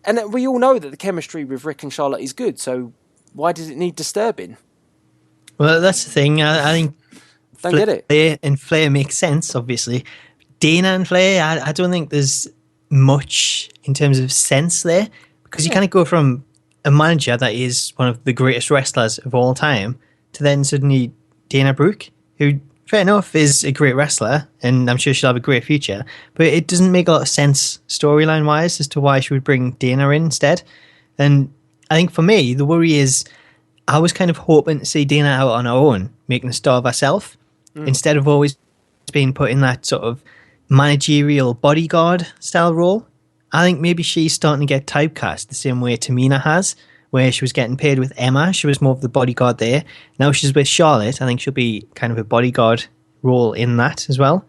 And we all know that the chemistry with Rick and Charlotte is good, so why does it need disturbing? Well, that's the thing. I think don't get it. Flair and Flair makes sense, obviously. Dana and Flair, I don't think there's much in terms of sense there, because you kind of go from a manager that is one of the greatest wrestlers of all time to then suddenly Dana Brooke, who, fair enough, is a great wrestler, and I'm sure she'll have a great future, but it doesn't make a lot of sense storyline-wise as to why she would bring Dana in instead. And I think for me, the worry is I was kind of hoping to see Dana out on her own, making a star of herself, instead of always being put in that sort of managerial bodyguard-style role. I think maybe she's starting to get typecast the same way Tamina has, where she was getting paired with Emma. She was more of the bodyguard there. Now she's with Charlotte. I think she'll be kind of a bodyguard role in that as well.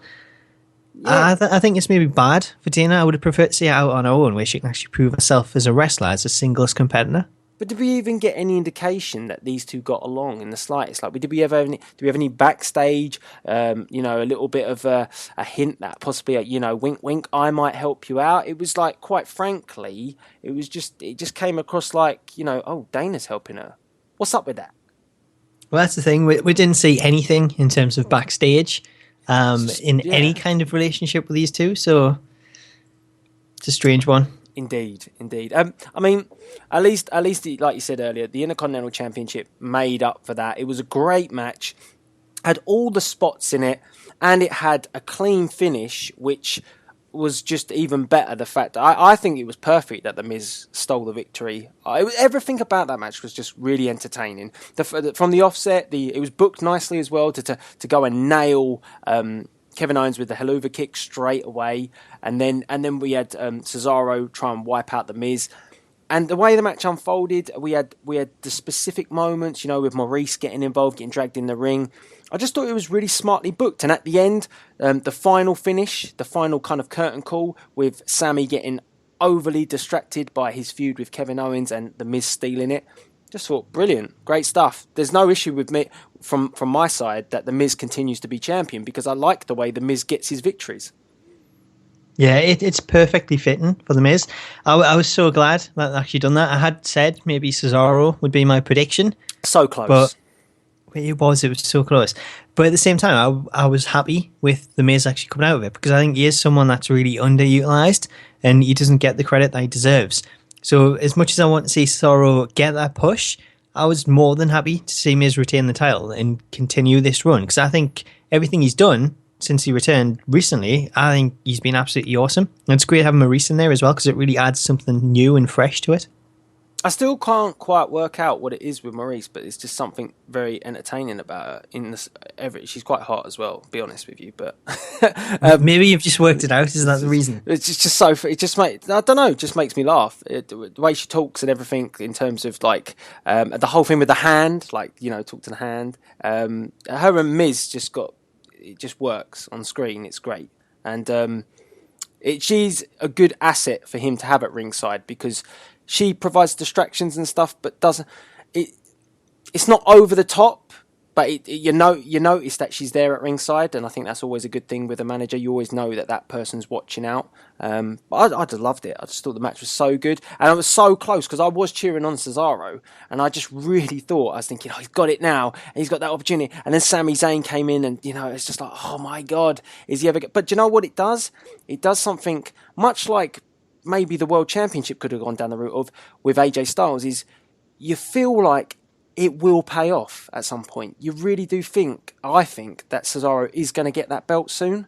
Yeah. I think it's maybe bad for Dana. I would have preferred to see her out on her own, where she can actually prove herself as a wrestler, as a singles competitor. But did we even get any indication that these two got along in the slightest? Like, do we have any backstage? A little bit of a hint that possibly, wink, wink, I might help you out. It was like, quite frankly, it just came across like, oh, Dana's helping her. What's up with that? Well, that's the thing. We didn't see anything in terms of backstage any kind of relationship with these two, so it's a strange one. Indeed. I mean, at least, like you said earlier, the Intercontinental Championship made up for that. It was a great match. had all the spots in it, and it had a clean finish, which was just even better. The fact that I think it was perfect that The Miz stole the victory. Everything about that match was just really entertaining. From the offset, it was booked nicely as well to go and nail Kevin Owens with the Helluva Kick straight away, and then we had Cesaro try and wipe out The Miz. And the way the match unfolded, we had the specific moments, with Maurice getting involved, getting dragged in the ring. I just thought it was really smartly booked. And at the end, the final finish, the final kind of curtain call with Sammy getting overly distracted by his feud with Kevin Owens and The Miz stealing it. Just thought, brilliant, great stuff. There's no issue with me from my side that The Miz continues to be champion, because I like the way The Miz gets his victories. Yeah, it's perfectly fitting for The Miz. I was so glad that they actually done that. I had said maybe Cesaro would be my prediction. So close. But it was so close. But at the same time, I was happy with The Miz actually coming out of it, because I think he is someone that's really underutilized and he doesn't get the credit that he deserves. So as much as I want to see Cesaro get that push, I was more than happy to see Miz retain the title and continue this run, because I think everything he's done since he returned recently, I think he's been absolutely awesome. And it's great having Maurice in there as well, because it really adds something new and fresh to it. I still can't quite work out what it is with Maurice, but it's just something very entertaining about her. She's quite hot as well, to be honest with you. But maybe you've just worked it out. Is that the reason? It's just so. It just I don't know. It just makes me laugh. The way she talks and everything, in terms of like the whole thing with the hand, talk to the hand. Her and Miz it just works on screen. It's great, and she's a good asset for him to have at ringside, because she provides distractions and stuff, but doesn't. It's not over the top, but you notice that she's there at ringside, and I think that's always a good thing with a manager. You always know that person's watching out. But I just loved it. I just thought the match was so good, and I was so close, because I was cheering on Cesaro, and I just really thought, I was thinking, he's got it now, and he's got that opportunity. And then Sami Zayn came in, and it's just like, oh my god, is he ever? But do you know what it does? It does something much like maybe the World Championship could have gone down the route of with AJ Styles. Is you feel like it will pay off at some point. You really do think, I think, that Cesaro is going to get that belt soon,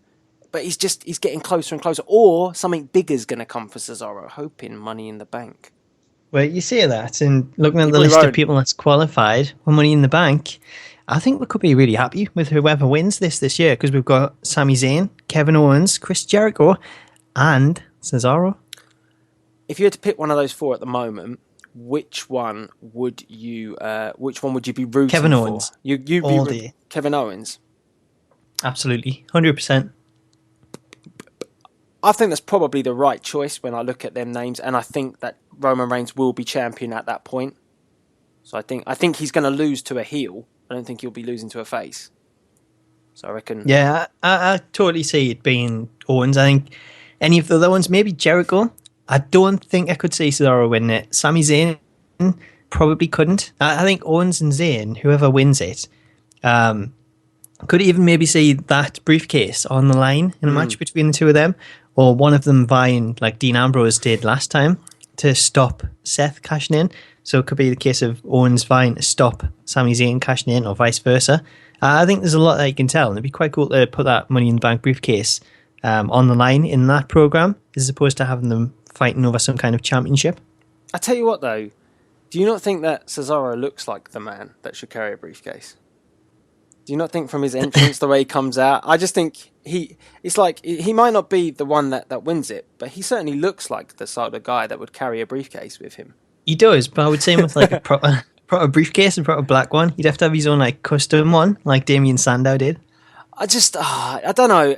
but he's getting closer and closer, or something bigger is going to come for Cesaro, hoping Money in the Bank. Well, you say that, and looking at the list of people that's qualified for Money in the Bank, I think we could be really happy with whoever wins this year, because we've got Sami Zayn, Kevin Owens, Chris Jericho, and Cesaro. If you had to pick one of those four at the moment, which one would you be rooting Kevin for? Owens. You'd be all day. Kevin Owens. Absolutely, 100%. I think that's probably the right choice when I look at them names, and I think that Roman Reigns will be champion at that point. So I think he's going to lose to a heel. I don't think he'll be losing to a face. So I reckon. Yeah, I totally see it being Owens. I think any of the other ones, maybe Jericho. I don't think I could see Cesaro win it. Sami Zayn probably couldn't. I think Owens and Zayn, whoever wins it, could even maybe see that briefcase on the line in a match between the two of them, or one of them vying like Dean Ambrose did last time to stop Seth cashing in. So it could be the case of Owens vying to stop Sami Zayn cashing in, or vice versa. I think there's a lot that you can tell, and it'd be quite cool to put that Money in the Bank briefcase on the line in that program, as opposed to having them fighting over some kind of championship. I tell you what, though, do you not think that Cesaro looks like the man that should carry a briefcase? Do you not think from his entrance, the way he comes out? I just think it's like he might not be the one that wins it, but he certainly looks like the sort of guy that would carry a briefcase with him. He does, but I would say with like a proper briefcase, a proper black one. He'd have to have his own like custom one, like Damien Sandow did. I don't know.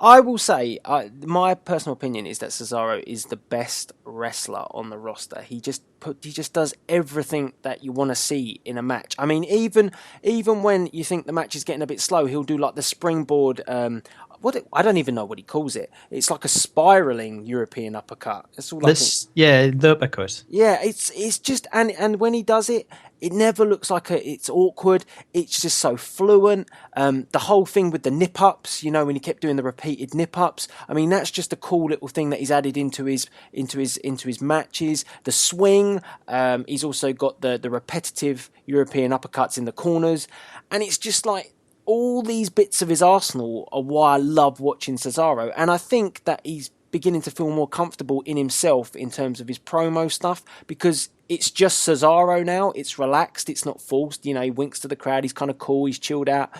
I will say, my personal opinion is that Cesaro is the best wrestler on the roster. He just does everything that you want to see in a match. I mean, even when you think the match is getting a bit slow, he'll do like the springboard I don't even know what he calls it. It's like a spiraling European uppercut. That's all the uppercut. Yeah, it's just and when he does it, it never looks like it's awkward. It's just so fluent. The whole thing with the nip ups, when he kept doing the repeated nip ups. I mean, that's just a cool little thing that he's added into his matches. The swing. He's also got the repetitive European uppercuts in the corners, and it's just like all these bits of his arsenal are why I love watching Cesaro, and I think that he's beginning to feel more comfortable in himself in terms of his promo stuff, because it's just Cesaro now. It's relaxed. It's not forced. He winks to the crowd. He's kind of cool. He's chilled out.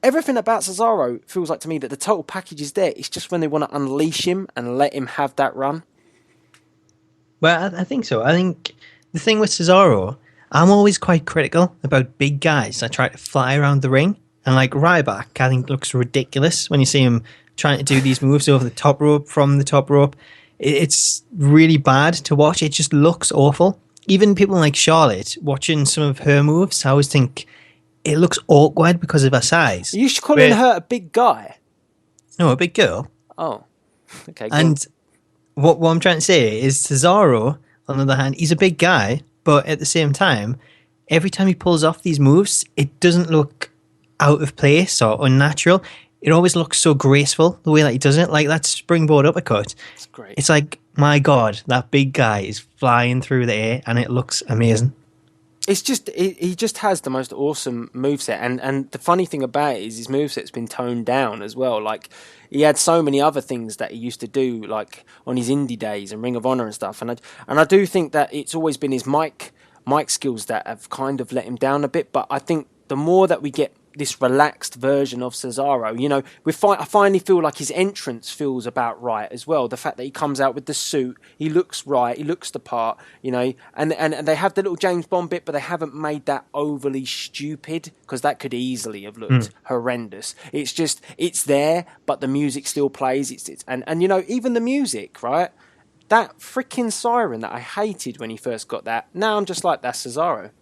Everything about Cesaro feels like to me that the total package is there. It's just when they want to unleash him and let him have that run. Well, I think so. I think the thing with Cesaro, I'm always quite critical about big guys that try to fly around the ring. And like Ryback, I think looks ridiculous when you see him trying to do these moves over the top rope, from the top rope. It's really bad to watch. It just looks awful. Even people like Charlotte, watching some of her moves, I always think it looks awkward because of her size. You should call her a big guy. No, a big girl. Oh, okay. Good. And what I'm trying to say is Cesaro, on the other hand, he's a big guy, but at the same time, every time he pulls off these moves, it doesn't look out of place or unnatural. It always looks so graceful, the way that he does it. Like that springboard uppercut. It's great. It's like, my God, that big guy is flying through the air and it looks amazing. It's just, he just has the most awesome moveset. And the funny thing about it is his moveset's been toned down as well. Like, he had so many other things that he used to do, like on his indie days and Ring of Honor and stuff. And I do think that it's always been his mic skills that have kind of let him down a bit. But I think the more that we get this relaxed version of Cesaro, I finally feel like his entrance feels about right as well. The fact that he comes out with the suit, he looks right, he looks the part, and they have the little James Bond bit, but they haven't made that overly stupid, because that could easily have looked horrendous. It's just, it's there, but the music still plays. And even the music, right? That freaking siren that I hated when he first got that, now I'm just like, that's Cesaro.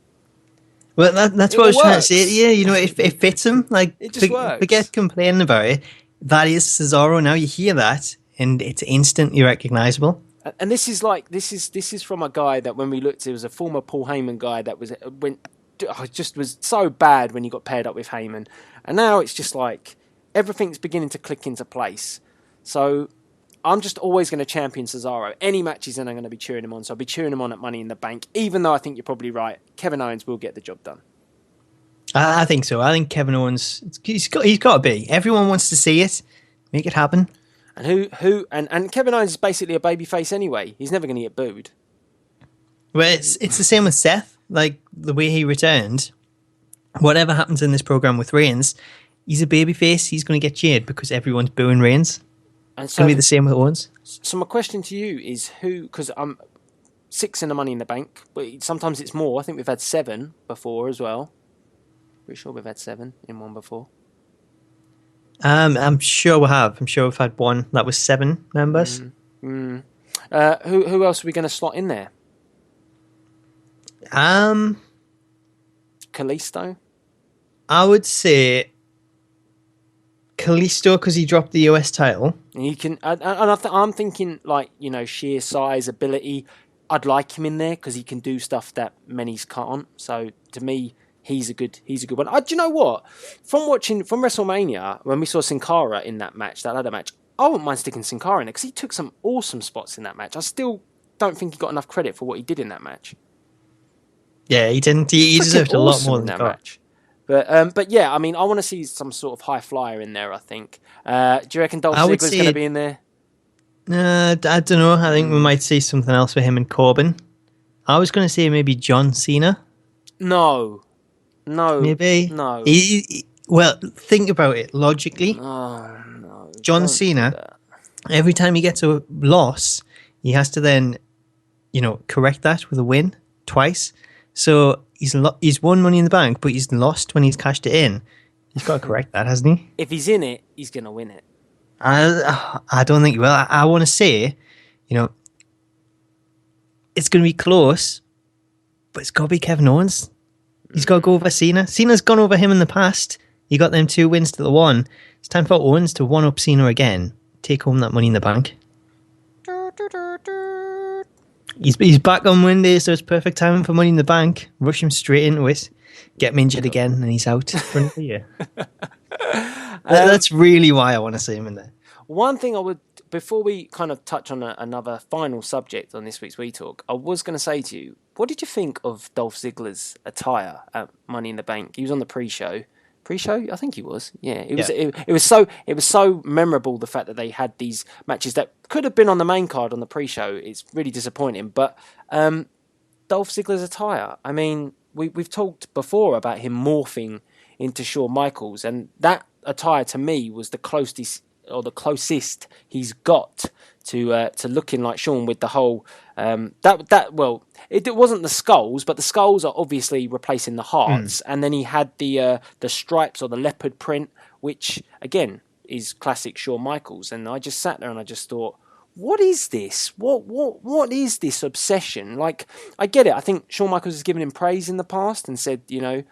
Well, that's what I was trying to say. Yeah, it fits him. Like, it just works. Forget complaining about it. That is Cesaro. Now you hear that, and it's instantly recognizable. And this is from a guy that when we looked, it was a former Paul Heyman guy that was just was so bad when he got paired up with Heyman, and now it's just like everything's beginning to click into place. So I'm just always going to champion Cesaro. Any matches, and I'm going to be cheering him on. So I'll be cheering him on at Money in the Bank, even though I think you're probably right. Kevin Owens will get the job done. I think so. I think Kevin Owens, he's got to be. Everyone wants to see it. Make it happen. And and Kevin Owens is basically a babyface anyway. He's never going to get booed. Well, it's the same with Seth. Like, the way he returned, whatever happens in this program with Reigns, he's a babyface. He's going to get cheered because everyone's booing Reigns. It's going to be the same with Owens. So my question to you is who, because I'm 6 in the Money in the Bank, but sometimes it's more. I think we've had 7 before as well. Pretty sure we've had 7 in one before. I'm sure we have. I'm sure we've had one that was 7 members. Who else are we going to slot in there? Kalisto? I would say Kalisto, because he dropped the US title. And you can, I'm thinking like, sheer size, ability. I'd like him in there because he can do stuff that many can't. So to me, he's a good one. Do you know what? From WrestleMania, when we saw Sin Cara in that ladder match, I wouldn't mind sticking Sin Cara in it because he took some awesome spots in that match. I still don't think he got enough credit for what he did in that match. Yeah, he didn't. He deserved a lot more than that match. But yeah, I mean, I want to see some sort of high flyer in there, I think. Do you reckon Dolph Ziggler's going to be in there? I don't know. I think we might see something else for him and Corbin. I was going to say maybe John Cena. No. Maybe. No. Well, think about it logically. Oh, no. John Cena, every time he gets a loss, he has to then, correct that with a win twice. So he's won Money in the Bank, but he's lost when he's cashed it in. He's got to correct that, hasn't he? If he's in it, he's going to win it. I don't think he will. I want to say, it's going to be close, but it's got to be Kevin Owens. He's got to go over Cena. Cena's gone over him in the past. You got them 2 wins to the 1. It's time for Owens to one-up Cena again. Take home that Money in the Bank. He's back on Monday, so it's perfect timing for Money in the Bank. Rush him straight into it. Get him injured again, and he's out for another year. That's really why I want to see him in there. One thing I would, before we kind of touch on another final subject on this week's We Talk, I was going to say to you, what did you think of Dolph Ziggler's attire at Money in the Bank? He was on the pre-show. Pre-show, I think he was. Yeah, it was so memorable, the fact that they had these matches that could have been on the main card on the pre-show. It's really disappointing. But Dolph Ziggler's attire, I mean, we've talked before about him morphing into Shawn Michaels, and that attire to me was the closest he's got to looking like Shawn, with the whole it wasn't the skulls, but the skulls are obviously replacing the hearts, and then he had the stripes or the leopard print, which again is classic Shawn Michaels. And I just sat there and I just thought, what is this? What is this obsession? Like, I get it. I think Shawn Michaels has given him praise in the past and said, you know,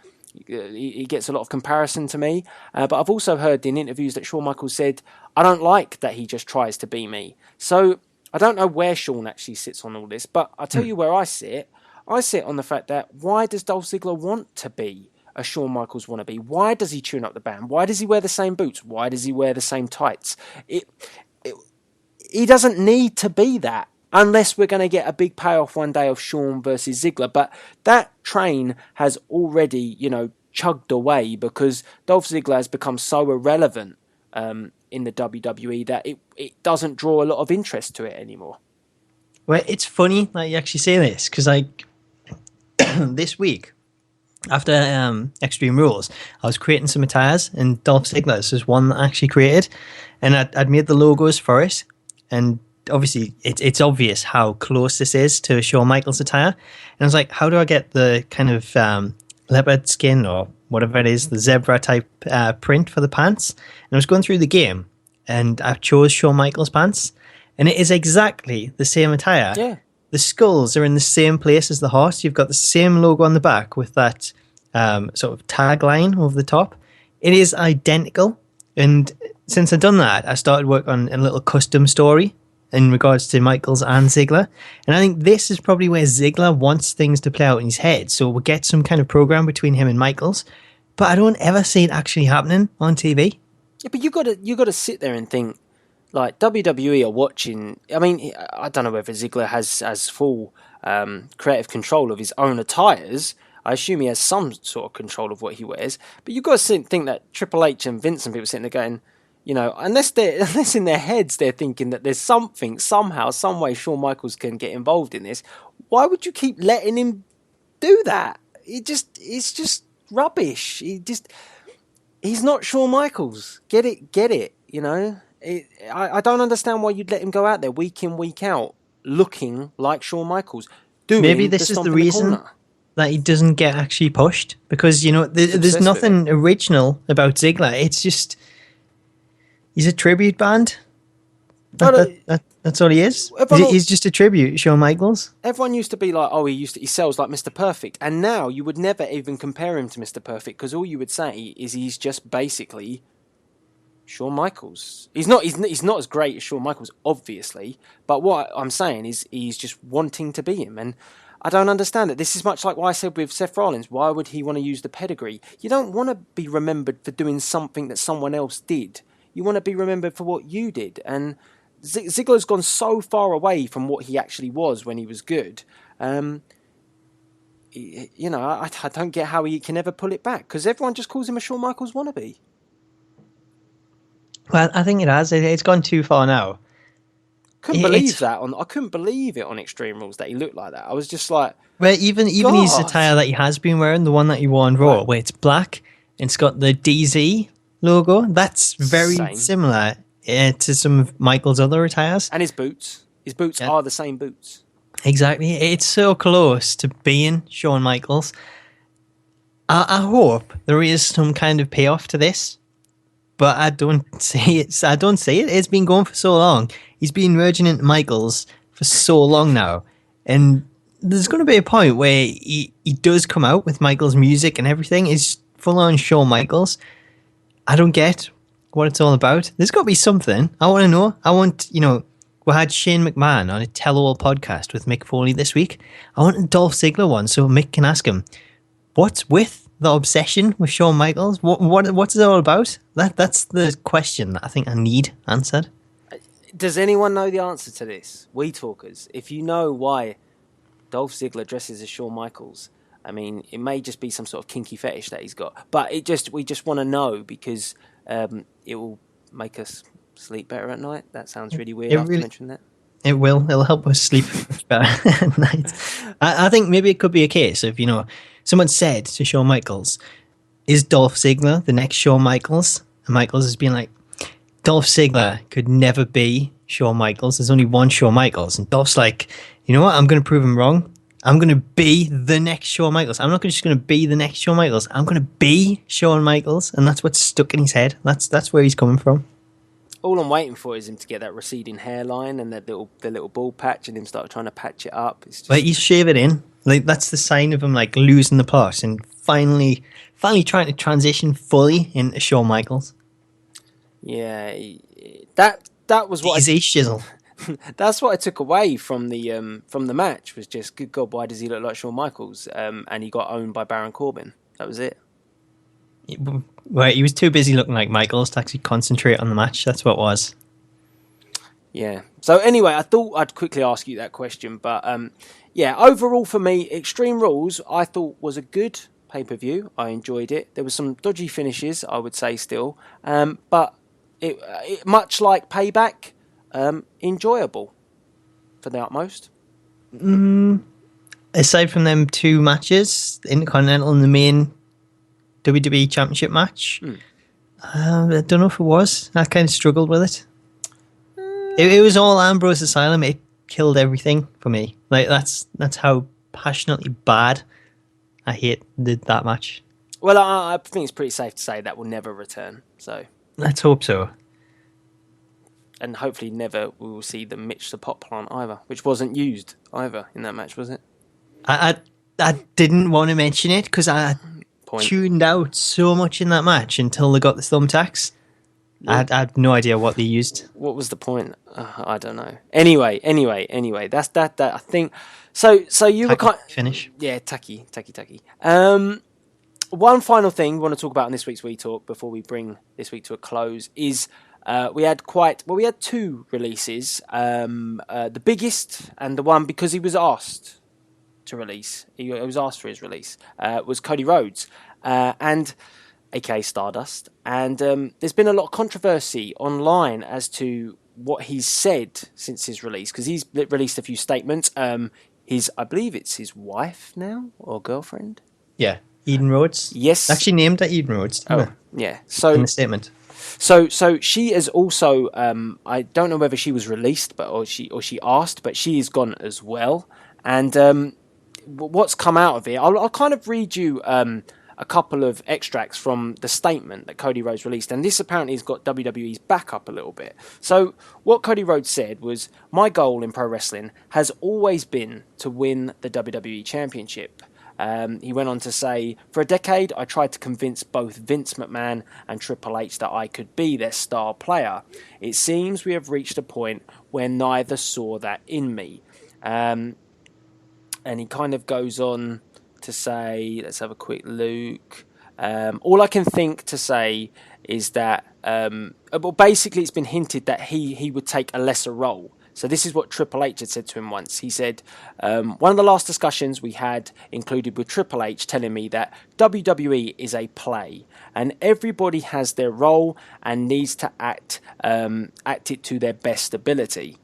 he gets a lot of comparison to me. But I've also heard in interviews that Shawn Michaels said, I don't like that he just tries to be me. So I don't know where Shawn actually sits on all this, but I'll tell you where I sit. I sit on the fact that, why does Dolph Ziggler want to be a Shawn Michaels wannabe? Why does he tune up the band? Why does he wear the same boots? Why does he wear the same tights? He doesn't need to be that, unless we're going to get a big payoff one day of Shawn versus Ziggler. But that train has already, you know, chugged away, because Dolph Ziggler has become so irrelevant in the WWE that it doesn't draw a lot of interest to it anymore. Well, it's funny that you actually say this, because this week, after Extreme Rules, I was creating some attires, and Dolph Ziggler's is one that I actually created, and I'd made the logos for it. And obviously, it's obvious how close this is to Shawn Michaels' attire. And I was like, how do I get the kind of leopard skin or whatever it is, the zebra type print for the pants? And I was going through the game, and I chose Shawn Michaels' pants. And it is exactly the same attire. Yeah. The skulls are in the same place as the horse. You've got the same logo on the back with that sort of tagline over the top. It is identical. And since I've done that, I started work on a little custom story in regards to Michaels and Ziggler. And I think this is probably where Ziggler wants things to play out in his head. So we'll get some kind of program between him and Michaels. But I don't ever see it actually happening on TV. Yeah, but you got to sit there and think, like, WWE are watching. I mean, I don't know whether Ziggler has full creative control of his own attires. I assume he has some sort of control of what he wears. But you've got to think that Triple H and Vince and people sitting there going, you know, unless in their heads they're thinking that there's something, somehow, some way Shawn Michaels can get involved in this, why would you keep letting him do that? It's just rubbish. He's not Shawn Michaels. Get it, you know? I don't understand why you'd let him go out there week in, week out, looking like Shawn Michaels. Maybe this is the reason that he doesn't get actually pushed, because, you know, there's nothing original about Ziggler. It's just, he's a tribute band. That's all he is. He's just a tribute, Shawn Michaels. Everyone used to be like, oh, he sells like Mr. Perfect, and now you would never even compare him to Mr. Perfect, because all you would say is he's just basically Shawn Michaels. He's not as great as Shawn Michaels, obviously, but what I'm saying is he's just wanting to be him, and I don't understand it. This is much like what I said with Seth Rollins. Why would he want to use the pedigree? You don't want to be remembered for doing something that someone else did. You want to be remembered for what you did. And Ziggler's gone so far away from what he actually was when he was good. You know, I don't get how he can ever pull it back, because everyone just calls him a Shawn Michaels wannabe. Well, I think it has. It's gone too far now. I couldn't believe it on Extreme Rules that he looked like that. I was just like, well, even his attire that he has been wearing, the one that he wore on Raw, where it's black and it's got the DZ logo, that's very similar to some of Michael's other attires. And his boots. His boots are the same boots. Exactly. It's so close to being Shawn Michaels. I hope there is some kind of payoff to this, but I don't see it. It's been going for so long. He's been merging into Michaels for so long now. And there's going to be a point where he does come out with Michaels' music and everything is full on Shawn Michaels. I don't get what it's all about. There's got to be something. I want to know. We had Shane McMahon on a tell-all podcast with Mick Foley this week. I want a Dolph Ziggler one so Mick can ask him, what's with the obsession with Shawn Michaels? What's it all about? That's the question that I think I need answered. Does anyone know the answer to this? We talkers, if you know why Dolph Ziggler dresses as Shawn Michaels, I mean, it may just be some sort of kinky fetish that he's got, but we just want to know because it will make us sleep better at night. That sounds really weird after mentioning that. It will. It'll help us sleep much better at night. I think maybe it could be a case of, someone said to Shawn Michaels, is Dolph Ziggler the next Shawn Michaels? And Michaels has been like, Dolph Ziggler could never be Shawn Michaels. There's only one Shawn Michaels. And Dolph's like, you know what? I'm going to prove him wrong. I'm going to be the next Shawn Michaels. I'm not just going to be the next Shawn Michaels. I'm going to be Shawn Michaels. And that's what's stuck in his head. That's where he's coming from. All I'm waiting for is him to get that receding hairline and the little bald patch and him start trying to patch it up. It's just... Well, he's shave it in. Like, that's the sign of him losing the plot and finally trying to transition fully into Shawn Michaels. Yeah, that was what Easy shizzle. That's what I took away from the match was just, good God, why does he look like Shawn Michaels? And he got owned by Baron Corbin. That was it. Well, he was too busy looking like Michaels to actually concentrate on the match. That's what it was. Yeah. So anyway, I thought I'd quickly ask you that question, but overall for me, Extreme Rules I thought was a good pay-per-view. I enjoyed it. There were some dodgy finishes, I would say still, but it much like Payback, enjoyable for the utmost. Aside from them two matches, the Intercontinental and the main WWE Championship match, I don't know if it was. I kind of struggled with it. It was all Ambrose Asylum. It killed everything for me. Like that's how passionately bad I hate that match. Well, I think it's pretty safe to say that will never return. So let's hope so. And hopefully never we will see the Mitch the Pot Plant either, which wasn't used either in that match, was it? I didn't want to mention it because I tuned out so much in that match until they got the thumbtacks. I had no idea what they used. What was the point? I don't know. Anyway, that's that. I think so. You were kind finish. Yeah, tacky. One final thing we want to talk about in this week's We Talk before we bring this week to a close is we had two releases. The biggest and the one because he was asked to release. He was asked for his release. Was Cody Rhodes and aka Stardust, and there's been a lot of controversy online as to what he's said since his release because he's released a few statements. I believe it's his wife now or girlfriend. Yeah, Eden Rhodes. Yes, actually named her Eden Rhodes. Yeah. So in the statement. So she is also. I don't know whether she was released, or she asked, but she is gone as well. And what's come out of it? I'll kind of read you a couple of extracts from the statement that Cody Rhodes released, and this apparently has got WWE's back up a little bit. So what Cody Rhodes said was, my goal in pro wrestling has always been to win the WWE Championship. He went on to say, for a decade I tried to convince both Vince McMahon and Triple H that I could be their star player. It seems we have reached a point where neither saw that in me. And he kind of goes on to say, let's have a quick look. All I can think to say is that, basically it's been hinted that he would take a lesser role. So this is what Triple H had said to him once. He said, one of the last discussions we had included with Triple H telling me that WWE is a play and everybody has their role and needs to act it to their best ability.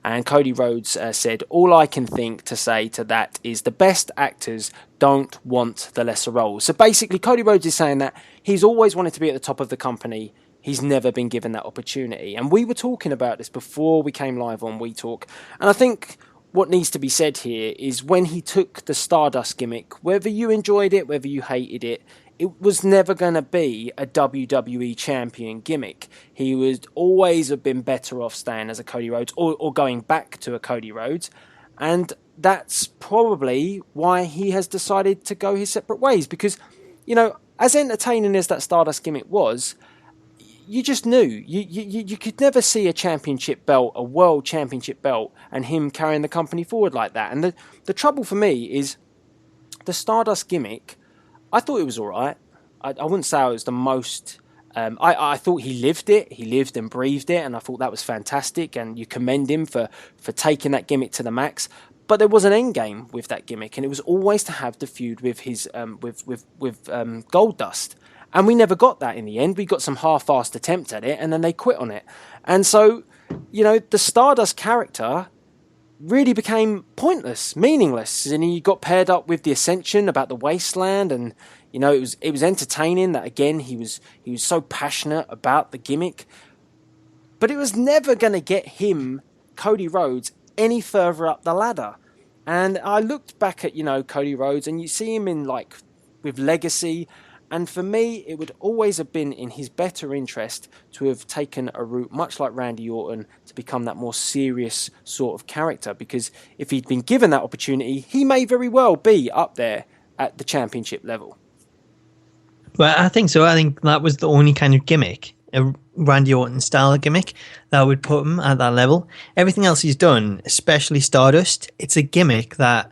And Cody Rhodes said, all I can think to say to that is the best actors don't want the lesser roles. So basically, Cody Rhodes is saying that he's always wanted to be at the top of the company. He's never been given that opportunity. And we were talking about this before we came live on We Talk. And I think what needs to be said here is when he took the Stardust gimmick, whether you enjoyed it, whether you hated it, it was never going to be a WWE champion gimmick. He would always have been better off staying as a Cody Rhodes or going back to a Cody Rhodes. And that's probably why he has decided to go his separate ways. Because, as entertaining as that Stardust gimmick was, you just knew you could never see a championship belt, a world championship belt, and him carrying the company forward like that. And the trouble for me is the Stardust gimmick. I thought it was all right. I wouldn't say it was the most. I thought he lived it. He lived and breathed it, and I thought that was fantastic. And you commend him for taking that gimmick to the max. But there was an end game with that gimmick, and it was always to have the feud with his with Goldust. And we never got that in the end. We got some half-assed attempt at it, and then they quit on it. And so, the Stardust character really became pointless, meaningless. And he got paired up with the Ascension about the Wasteland, and it was entertaining that again he was so passionate about the gimmick, but it was never going to get him, Cody Rhodes, any further up the ladder. And I looked back at Cody Rhodes, and you see him in with Legacy. And for me, it would always have been in his better interest to have taken a route much like Randy Orton to become that more serious sort of character. Because if he'd been given that opportunity, he may very well be up there at the championship level. Well, I think so. I think that was the only kind of gimmick, a Randy Orton style gimmick, that would put him at that level. Everything else he's done, especially Stardust, it's a gimmick that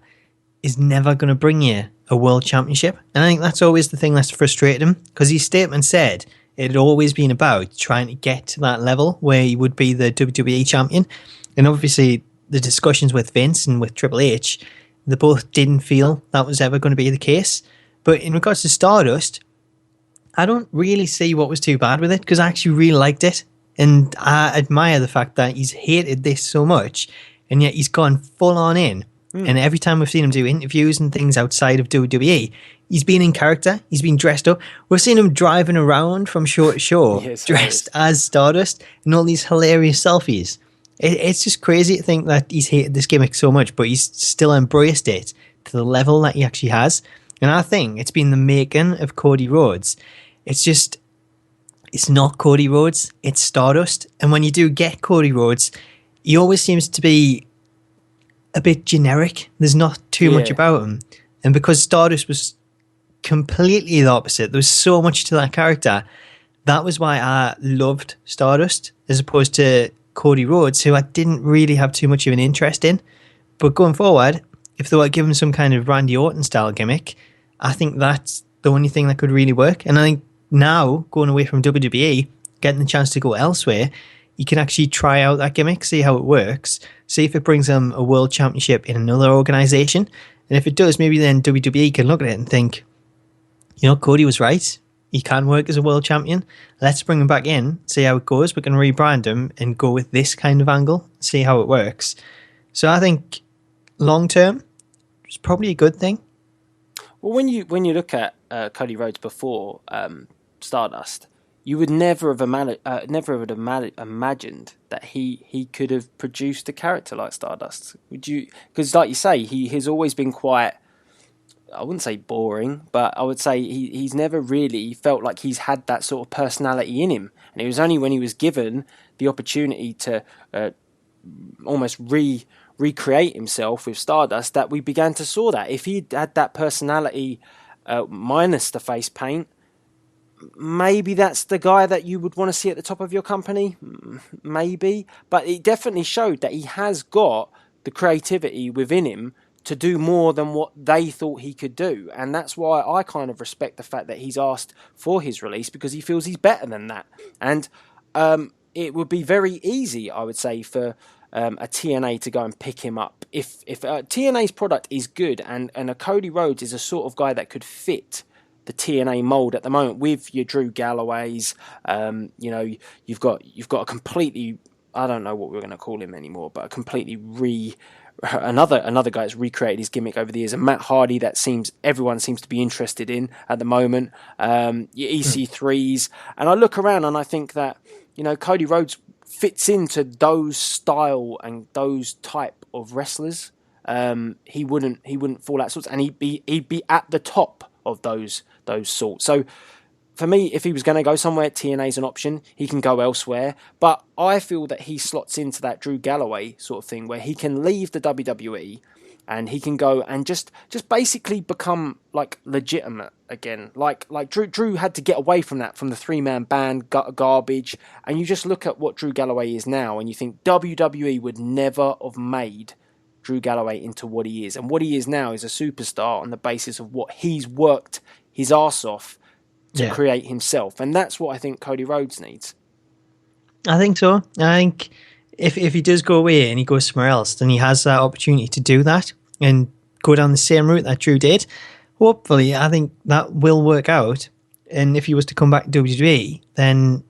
is never going to bring you a world championship. And I think that's always the thing that's frustrated him, because his statement said it had always been about trying to get to that level where he would be the WWE champion. And obviously the discussions with Vince and with Triple H, they both didn't feel that was ever going to be the case. But in regards to Stardust, I don't really see what was too bad with it, because I actually really liked it. And I admire the fact that he's hated this so much, and yet he's gone full on in. And every time we've seen him do interviews and things outside of WWE, he's been in character, he's been dressed up. We've seen him driving around from show to show, dressed as Stardust, and all these hilarious selfies. It's just crazy to think that he's hated this gimmick so much, but he's still embraced it to the level that he actually has. And I think it's been the making of Cody Rhodes. It's not Cody Rhodes, it's Stardust. And when you do get Cody Rhodes, he always seems to be a bit generic. There's not too much about him. And because Stardust was completely the opposite, there was so much to that character, that was why I loved Stardust as opposed to Cody Rhodes, who I didn't really have too much of an interest in. But going forward, if they were given some kind of Randy Orton style gimmick, I think that's the only thing that could really work. And I think now, going away from WWE, getting the chance to go elsewhere, you can actually try out that gimmick, see how it works, see if it brings them a world championship in another organization. And if it does, maybe then WWE can look at it and think, Cody was right. He can work as a world champion. Let's bring him back in, see how it goes. We can rebrand him and go with this kind of angle, see how it works. So I think long term, it's probably a good thing. Well, when you look at Cody Rhodes before Stardust, you would never have imagined that he could have produced a character like Stardust. Would you? Because, like you say, he has always been quite, I wouldn't say boring, but I would say he's never really felt like he's had that sort of personality in him. And it was only when he was given the opportunity to almost recreate himself with Stardust that we began to saw that. If he had that personality minus the face paint, maybe that's the guy that you would want to see at the top of your company. Maybe. But it definitely showed that he has got the creativity within him to do more than what they thought he could do. And that's why I kind of respect the fact that he's asked for his release, because he feels he's better than that. And it would be very easy, I would say, for a TNA to go and pick him up. If TNA's product is good and a Cody Rhodes is a sort of guy that could fit the TNA mold at the moment with your Drew Galloways, you've got a completely, I don't know what we're going to call him anymore, but a completely another guy that's recreated his gimmick over the years, and Matt Hardy that everyone seems to be interested in at the moment. Your EC3s, and I look around and I think that Cody Rhodes fits into those style and those type of wrestlers. He wouldn't fall out sorts, and he'd be at the top of those sorts. So for me, if he was going to go somewhere, TNA's an option. He can go elsewhere. But I feel that he slots into that Drew Galloway sort of thing where he can leave the WWE and he can go and just basically become like legitimate again. Like Drew had to get away from that, from the 3-man band garbage, and you just look at what Drew Galloway is now, and you think WWE would never have made Drew Galloway into what he is, and what he is now is a superstar on the basis of what he's worked his arse off to create himself, and that's what I think Cody Rhodes needs. I think so. I think if he does go away and he goes somewhere else, then he has that opportunity to do that and go down the same route that Drew did. Hopefully, I think that will work out. And if he was to come back to WWE, then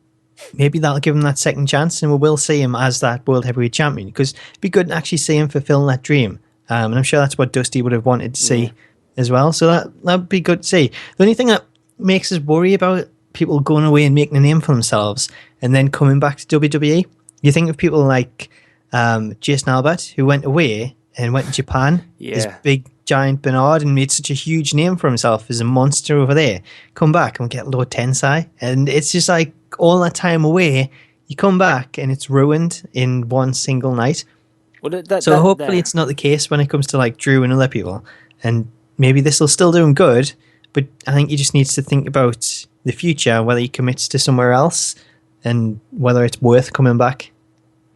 maybe that'll give him that second chance, and we will see him as that World Heavyweight Champion, because it'd be good to actually see him fulfill that dream. And I'm sure that's what Dusty would have wanted to see as well. So that'd be good to see. The only thing that makes us worry about people going away and making a name for themselves and then coming back to WWE, you think of people like Jason Albert, who went away and went to Japan, this big giant Bernard, and made such a huge name for himself as a monster over there. Come back and get low Tensai, and it's just like all that time away, you come back and it's ruined in one single night. Well, hopefully it's not the case when it comes to like Drew and other people, and maybe this will still do him good, but I think he just needs to think about the future, whether he commits to somewhere else and whether it's worth coming back.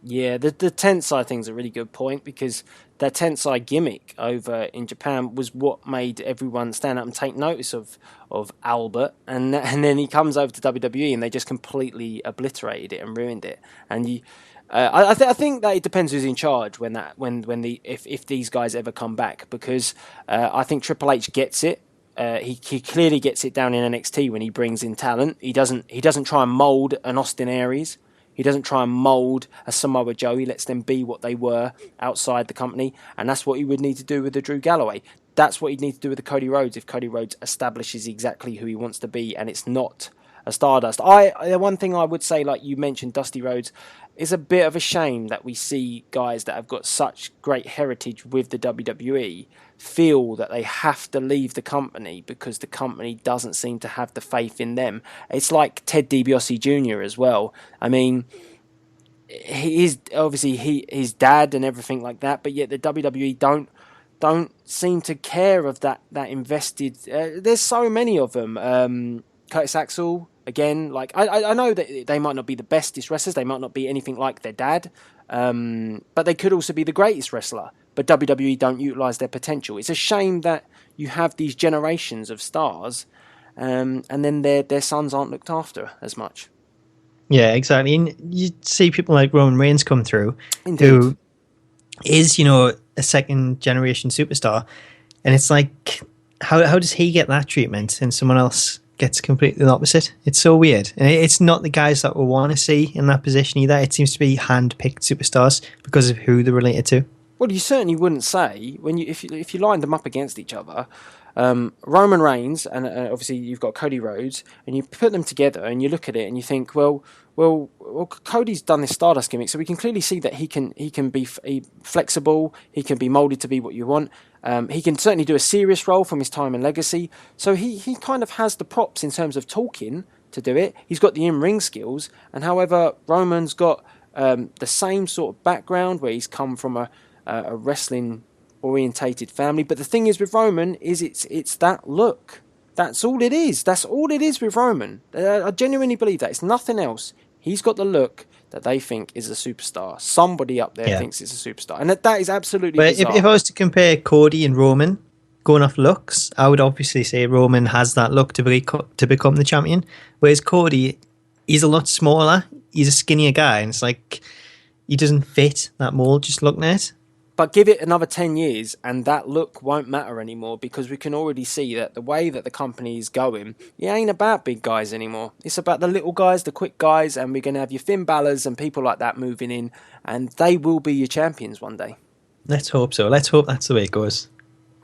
Yeah, the Tensai thing's a really good point, because that Tensai gimmick over in Japan was what made everyone stand up and take notice of Albert, and then he comes over to WWE and they just completely obliterated it and ruined it. And I think that it depends who's in charge if these guys ever come back, because I think Triple H gets it. He clearly gets it down in NXT when he brings in talent. He doesn't try and mold an Austin Aries. He doesn't try and mould a Samoa Joe. He lets them be what they were outside the company. And that's what he would need to do with the Drew Galloway. That's what he'd need to do with the Cody Rhodes, if Cody Rhodes establishes exactly who he wants to be and it's not a Stardust. The one thing I would say, like you mentioned, Dusty Rhodes, is a bit of a shame that we see guys that have got such great heritage with the WWE feel that they have to leave the company because the company doesn't seem to have the faith in them. It's like Ted DiBiase Jr. as well. I mean, he's obviously his dad and everything like that, but yet the WWE don't seem to care of that invested. There's so many of them. Curtis Axel, again, like I know that they might not be the bestest wrestlers, they might not be anything like their dad, but they could also be the greatest wrestler. But WWE don't utilise their potential. It's a shame that you have these generations of stars, and then their sons aren't looked after as much. Yeah, exactly. And you see people like Roman Reigns come through, Indeed. Who is, a second generation superstar, and it's like, how does he get that treatment and someone else gets completely the opposite? It's so weird, and it's not the guys that we want to see in that position either. It seems to be hand-picked superstars because of who they're related to. Well, you certainly wouldn't say if you lined them up against each other, Roman Reigns and obviously you've got Cody Rhodes, and you put them together and you look at it and you think, well, Cody's done this Stardust gimmick, so we can clearly see that he can be flexible, he can be molded to be what you want. He can certainly do a serious role from his time in Legacy, so he kind of has the props in terms of talking to do it. He's got the in-ring skills, and however, Roman's got the same sort of background where he's come from a wrestling orientated family, but the thing is with Roman is it's that look. That's all it is. That's all it is with Roman. I genuinely believe that. It's nothing else. He's got the look that they think is a superstar. Somebody up there thinks it's a superstar, and that is absolutely bizarre. But if I was to compare Cody and Roman, going off looks, I would obviously say Roman has that look to become the champion, whereas Cody, he's a lot smaller. He's a skinnier guy, and it's like he doesn't fit that mold just looking at it. But give it another 10 years and that look won't matter anymore, because we can already see that the way that the company is going, it ain't about big guys anymore. It's about the little guys, the quick guys, and we're going to have your Finn Balor's and people like that moving in, and they will be your champions one day. Let's hope so. Let's hope that's the way it goes.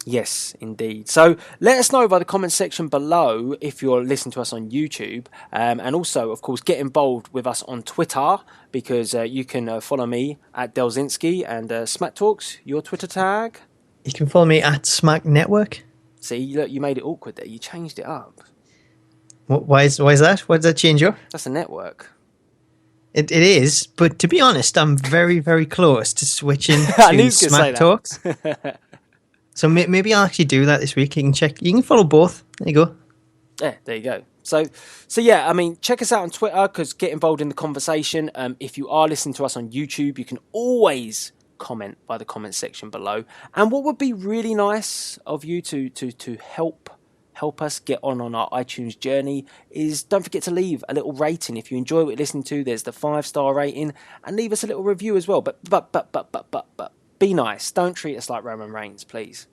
Yes, indeed. So let us know by the comment section below if you're listening to us on YouTube. And also, of course, get involved with us on Twitter, because you can follow me at Delzinski, and Smack Talks, your Twitter tag. You can follow me at Smack Network. See, look, you made it awkward there. You changed it up. Why is that? Why does that change up? That's a network. It is, but to be honest, I'm very, very close to switching to Smack Talks. So maybe I'll actually do that this week. You can check. You can follow both. There you go. Yeah, there you go. So yeah, I mean, check us out on Twitter because get involved in the conversation. If you are listening to us on YouTube, you can always comment by the comment section below. And what would be really nice of you to help us get on our iTunes journey is don't forget to leave a little rating if you enjoy what you're listening to. There's the 5-star rating and leave us a little review as well. But be nice. Don't treat us like Roman Reigns, please.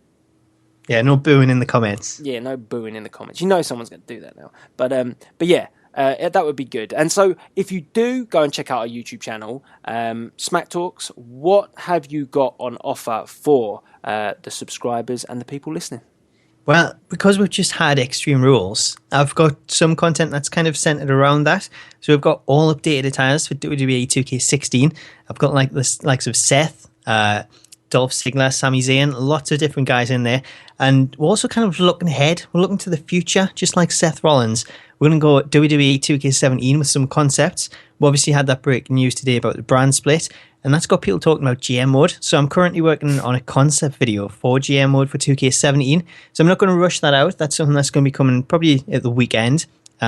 Yeah, no booing in the comments. Yeah, no booing in the comments. You know someone's going to do that now. But yeah, that would be good. And so if you do go and check out our YouTube channel, Smack Talks, what have you got on offer for the subscribers and the people listening? Well, because we've just had Extreme Rules, I've got some content that's kind of centered around that. So we've got all updated attires for WWE 2K16. I've got like the likes of Seth, Dolph Ziggler, Sami Zayn, lots of different guys in there. And we're also kind of looking ahead. We're looking to the future, just like Seth Rollins. We're going to go WWE 2K17 with some concepts. We obviously had that breaking news today about the brand split, and that's got people talking about GM mode. So I'm currently working on a concept video for GM mode for 2K17. So I'm not going to rush that out. That's something that's going to be coming probably at the weekend.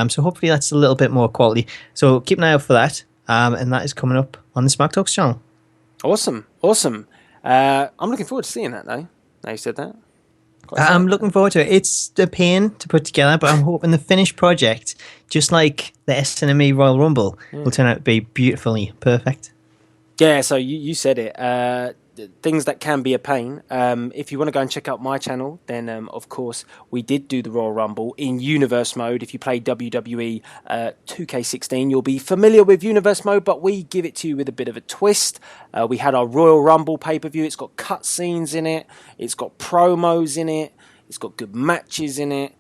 So hopefully that's a little bit more quality. So keep an eye out for that. And that is coming up on the Smack Talks channel. Awesome. I'm looking forward to seeing that, though. Now you said that. I'm looking forward to it. It's a pain to put together, but I'm hoping the finished project, just like the SNME Royal Rumble, will turn out to be beautifully perfect. Yeah, so you said it. Things that can be a pain. If you want to go and check out my channel, then of course we did do the Royal Rumble in Universe mode. If you play WWE 2K16, you'll be familiar with Universe mode, but we give it to you with a bit of a twist. We had our Royal Rumble pay-per-view. It's got cutscenes in it. It's got promos in it. It's got good matches in it.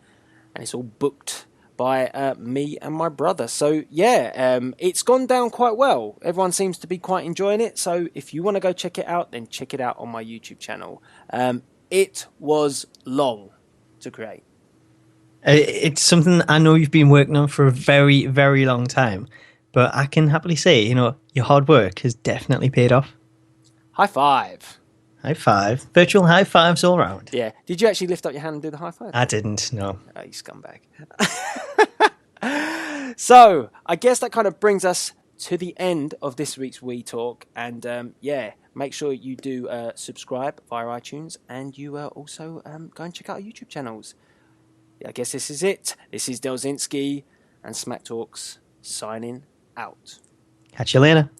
And it's all booked by me and my brother. So yeah, it's gone down quite well. Everyone seems to be quite enjoying it. So if you want to go check it out, then check it out on my YouTube channel. It was long to create. It's something I know you've been working on for a very, very long time. But I can happily say, your hard work has definitely paid off. High five. High five. Virtual high fives all around. Yeah. Did you actually lift up your hand and do the high five? I didn't, no. Oh, you scumbag. So, I guess that kind of brings us to the end of this week's We Talk. And yeah, make sure you do subscribe via iTunes. And you also go and check out our YouTube channels. I guess this is it. This is Delzinski and Smack Talks signing out. Catch you later.